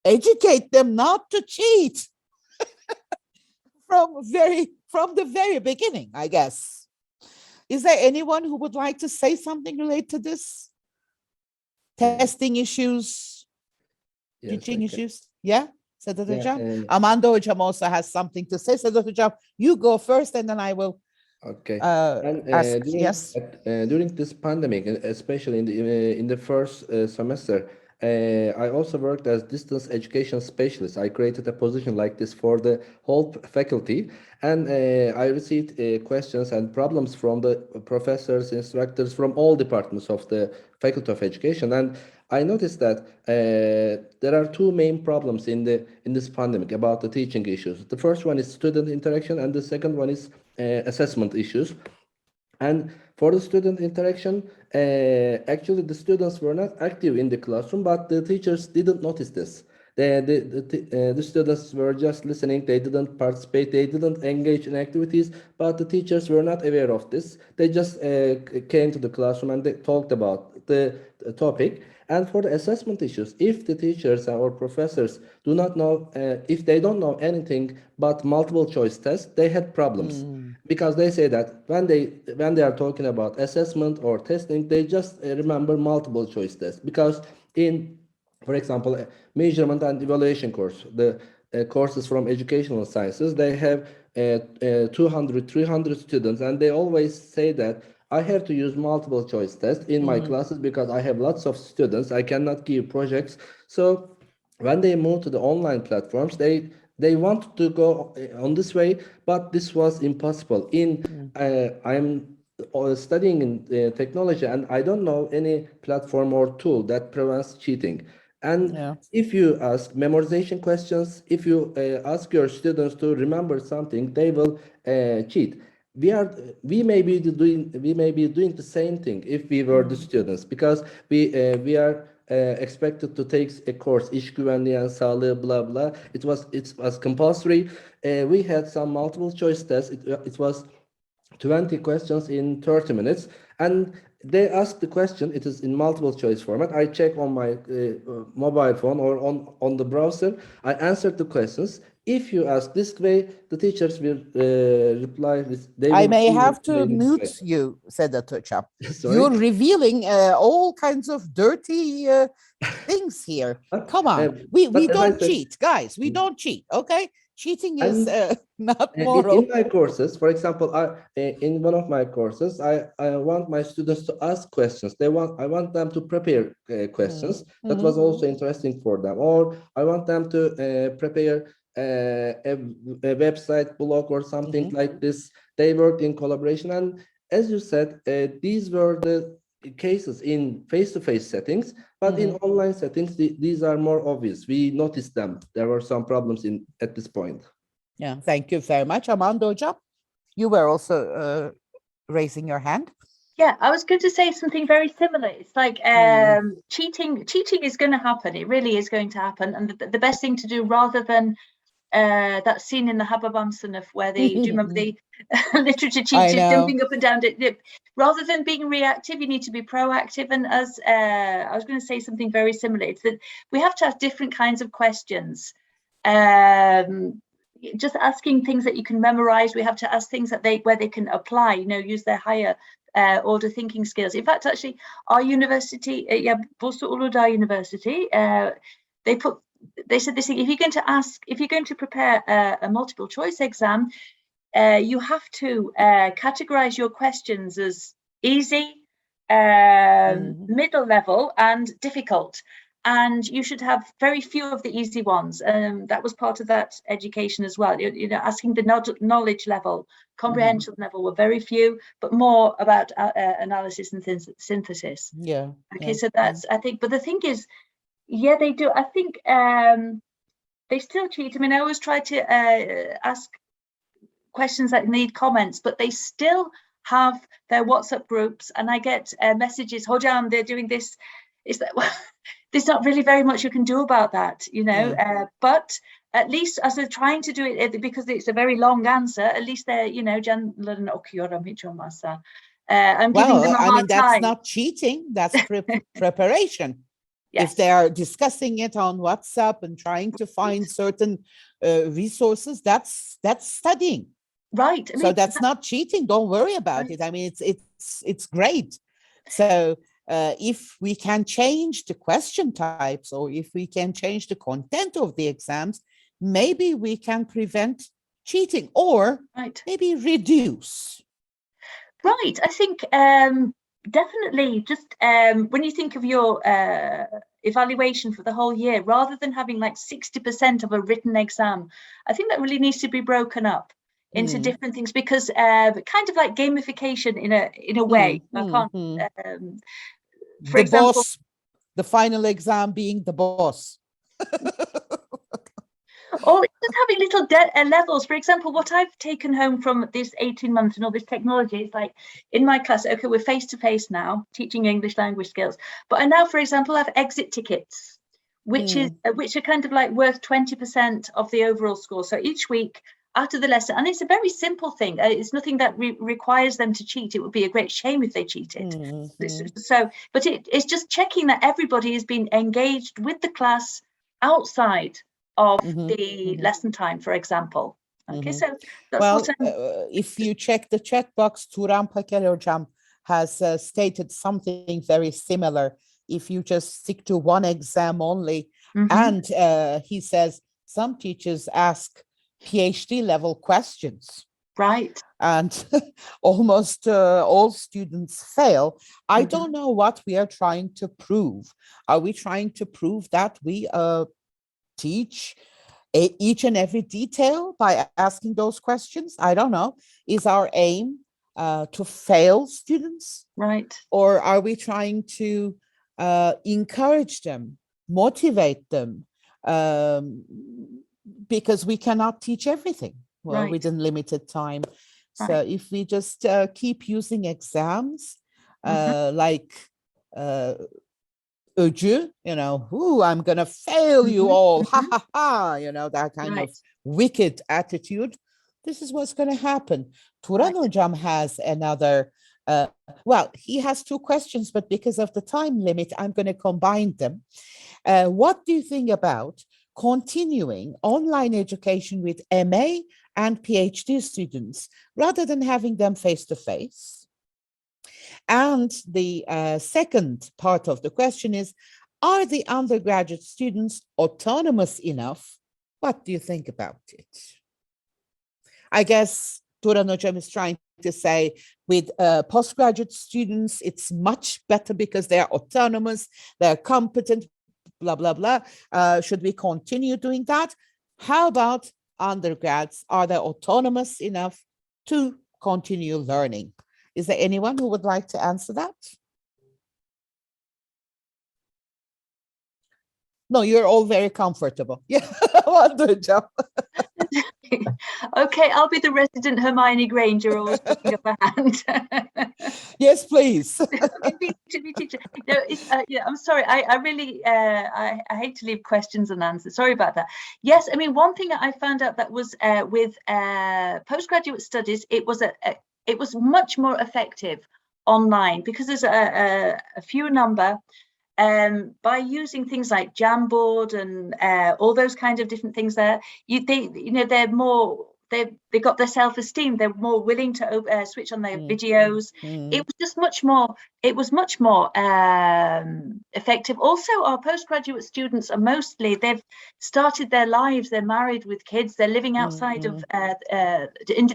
educate them not to cheat from the very beginning, I guess. Is there anyone who would like to say something related to this? Testing issues, teaching issues? Yeah? Sedat hocam? Amanda hocam also has something to say. Sedat hocam, you go first and then I will ask. During this pandemic, especially in the first semester, I also worked as distance education specialist. I created a position like this for the whole faculty, and I received questions and problems from the professors, instructors from all departments of the Faculty of Education. And I noticed that there are two main problems in this pandemic about the teaching issues. The first one is student interaction, and the second one is assessment issues. And for the student interaction, actually the students were not active in the classroom, but the teachers didn't notice this. The students were just listening, they didn't participate, they didn't engage in activities, but the teachers were not aware of this. They just came to the classroom and they talked about the topic. And for the assessment issues, if the teachers or professors do not know, if they don't know anything but multiple choice tests, they had problems. Because they say that when they are talking about assessment or testing, they just remember multiple choice tests. Because in, for example, measurement and evaluation course, the courses from educational sciences, they have 200, 300 students, and they always say that I have to use multiple choice tests in my classes because I have lots of students. I cannot give projects. So when they move to the online platforms, they want to go on this way, but this was impossible. I'm studying in technology, and I don't know any platform or tool that prevents cheating. And if you ask memorization questions, if you ask your students to remember something, they will cheat. We may be doing the same thing if we were the students, because we are expected to take a course, iş güvenliği and sağlığı, blah blah. It was compulsory. We had some multiple choice tests. It was 20 questions in 30 minutes, and they ask the question. It is in multiple choice format. I check on my mobile phone or on the browser. I answered the questions. If you ask this way, the teachers will reply with. I may have to mute you, Sedat Hocam. You're revealing all kinds of dirty things here. Come on, we don't cheat, guys. We don't cheat. Okay, cheating is not moral. In my courses, for example, in one of my courses, I want my students to ask questions. I want them to prepare questions. That was also interesting for them. Or I want them to prepare a website, blog, or something like this. They worked in collaboration, and as you said, these were the cases in face-to-face settings, but in online settings, these are more obvious. We noticed them. There were some problems at this point. Yeah, thank you very much. Amanda Hocam, you were also raising your hand. Yeah, I was going to say something very similar. It's like cheating is going to happen. It really is going to happen. And the best thing to do, rather than that scene in the Hababamsınıf where they do you remember the literature teachers jumping up and down, rather than being reactive, you need to be proactive. And as I was going to say something very similar, it's that we have to have different kinds of questions. Just asking things that you can memorize, we have to ask things that where they can apply, use their higher order thinking skills. In fact, actually, our university, Bursa Uludağ University, they said this thing: if you're going to prepare a multiple choice exam, you have to categorize your questions as easy, middle level, and difficult. And you should have very few of the easy ones. That was part of that education as well. Asking the knowledge level, comprehension level were very few, but more about analysis and synthesis. Yeah. Okay, so that's, I think, but the thing is, yeah, they do. I think they still cheat. I mean, I always try to ask questions that need comments, but they still have their WhatsApp groups, and I get messages, Hocam, they're doing this. Is that there's not really very much you can do about that, but at least as they're trying to do it, because it's a very long answer, at least they're, canlarını okuyorum hiç olmazsa. I'm giving them a hard that's time. not cheating, that's preparation. Yes. If they are discussing it on WhatsApp and trying to find certain resources, that's studying. Right. So that's not cheating. Don't worry about it. I mean, it's great. So if we can change the question types, or if we can change the content of the exams, maybe we can prevent cheating, or maybe reduce. Right. I think definitely just when you think of your evaluation for the whole year, rather than having like 60% of a written exam, I think that really needs to be broken up into different things, because kind of like gamification in a way. I can't for example, boss, the final exam being the boss. Or just having little levels. For example, what I've taken home from this 18 months and all this technology is like in my class, okay, we're face-to-face now, teaching English language skills. But I now, for example, have exit tickets, which are kind of like worth 20% of the overall score. So each week after the lesson, and it's a very simple thing. It's nothing that requires them to cheat. It would be a great shame if they cheated. So, but it's just checking that everybody has been engaged with the class outside of the lesson time, for example. Okay, so that's well, if you check the chat box, Turan Pakel Hocam has stated something very similar. If you just stick to one exam only, and he says some teachers ask PhD level questions. Right. And almost all students fail. I don't know what we are trying to prove. Are we trying to prove that we teach each and every detail by asking those questions? I don't know. Is our aim to fail students? Right. Or are we trying to encourage them, motivate them? Because we cannot teach everything within limited time. So if we just keep using exams like öcü, I'm gonna fail you all, ha ha ha, that kind of wicked attitude, this is what's gonna happen. Turan Hocam has another, well, he has two questions, but because of the time limit, I'm gonna combine them. What do you think about continuing online education with MA and PhD students rather than having them face-to-face? And the second part of the question is, are the undergraduate students autonomous enough? What do you think about it? I guess Turan Hocam is trying to say with postgraduate students, it's much better because they're autonomous, they're competent, blah, blah, blah. Should we continue doing that? How about undergrads? Are they autonomous enough to continue learning? Is there anyone who would like to answer that? No, you're all very comfortable. Yeah, wonderful. Okay, I'll be the resident Hermione Granger, always putting up a hand. Yes, please. No, yeah, I'm sorry. I really I hate to leave questions unanswered. Sorry about that. Yes, I mean, one thing that I found out that was with postgraduate studies, it was much more effective online because there's a fewer number. By using things like Jamboard and all those kind of different things there, they're more, they got their self-esteem, they're more willing to switch on their videos. It was much more effective. Also, our postgraduate students are mostly, they've started their lives, they're married with kids, they're living outside of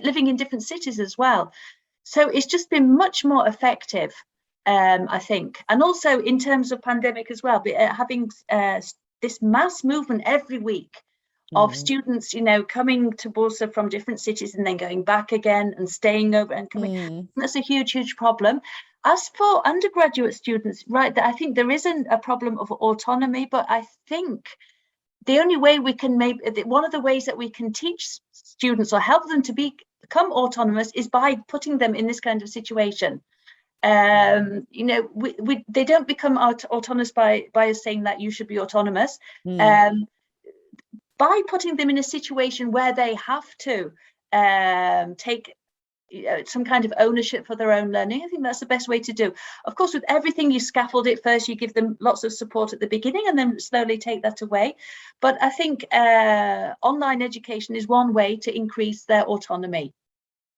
living in different cities as well. So it's just been much more effective, I think. And also in terms of pandemic as well, having this mass movement every week of students, coming to Bursa from different cities and then going back again and staying over and coming. That's a huge, huge problem. As for undergraduate students, right, I think there isn't a problem of autonomy, but I think the only way we can one of the ways that we can teach students or help them to become autonomous is by putting them in this kind of situation. They don't become autonomous by us saying that you should be autonomous. By putting them in a situation where they have to take some kind of ownership for their own learning, I think that's the best way to do. Of course, with everything, you scaffold it first, you give them lots of support at the beginning and then slowly take that away. But I think online education is one way to increase their autonomy.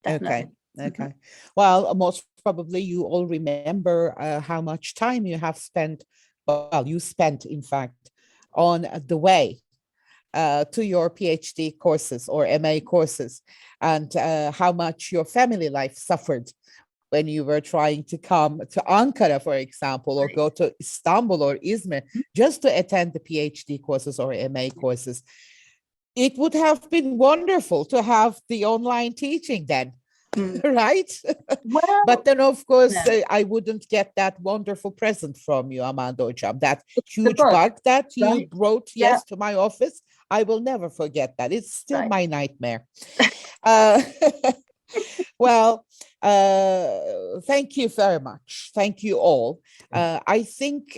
Definitely. Okay. Well, most probably you all remember how much time you have spent, you spent, in fact, on the way to your PhD courses or MA courses, and how much your family life suffered when you were trying to come to Ankara, for example, or go to Istanbul or Izmir just to attend the PhD courses or MA courses. It would have been wonderful to have the online teaching then. right? Well, But then, of course, yeah. I wouldn't get that wonderful present from you, Amanda Hocam, that the huge book, bug that you right? brought, Yeah. yes, to my office. I will never forget that. It's still Right. my nightmare. Well, thank you very much. Thank you all. I think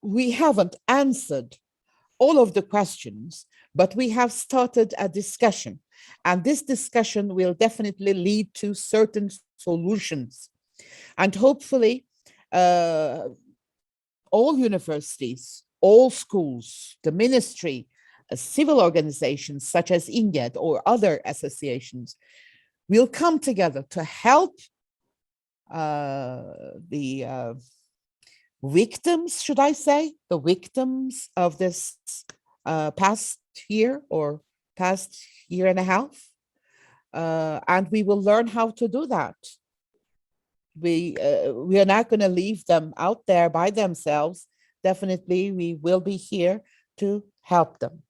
we haven't answered all of the questions, but we have started a discussion. And this discussion will definitely lead to certain solutions. And hopefully, all universities, all schools, the ministry, civil organizations such as INGED or other associations will come together to help the victims, should I say, the victims of this past year or past year and a half. And we will learn how to do that. We are not going to leave them out there by themselves. Definitely, we will be here to help them.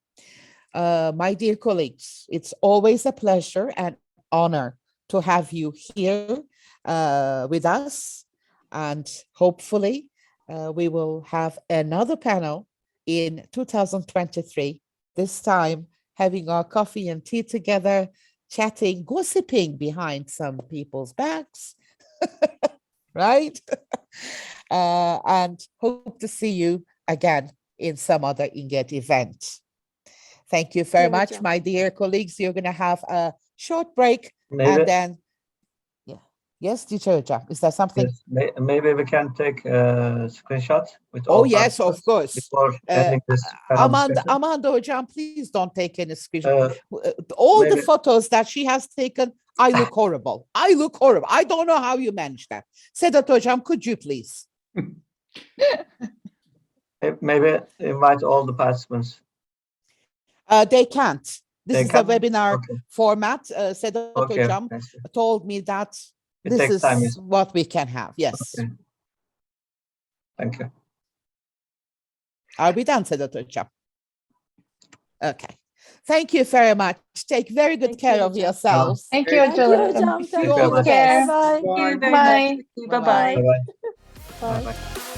My dear colleagues, it's always a pleasure and honor to have you here with us. And hopefully, we will have another panel in 2023, this time having our coffee and tea together, chatting, gossiping behind some people's backs, right? And hope to see you again in some other INGED event. Thank you very much, my dear colleagues. You're going to have a short break and then, yeah. Yes, teacher Hocam, is there something? Yes, maybe we can take a screenshot with Oh, all yes, of course. before ending this panel discussion. Amanda Hocam, please don't take any screenshot. All the maybe- photos that she has taken, I look horrible. I look horrible. I don't know how you manage that. Sedat Hocam, could you please? Maybe invite all the participants. They can't. This They is can't? a webinar Okay. format. Sedat Okay, Hocam I see. told me that It this takes is time, yes. what we can have. Yes. Okay. Thank you. Are we done, Sedat Hocam? Okay. Thank you very much. Take very good Thank care you, of Hocam. yourselves. Thank you, Thank you, hocalarım. Hocam. Wish Thank you all you. the Take care. best. Bye-bye. Thank you very Bye. much. Bye-bye. Bye-bye. Bye. Bye-bye.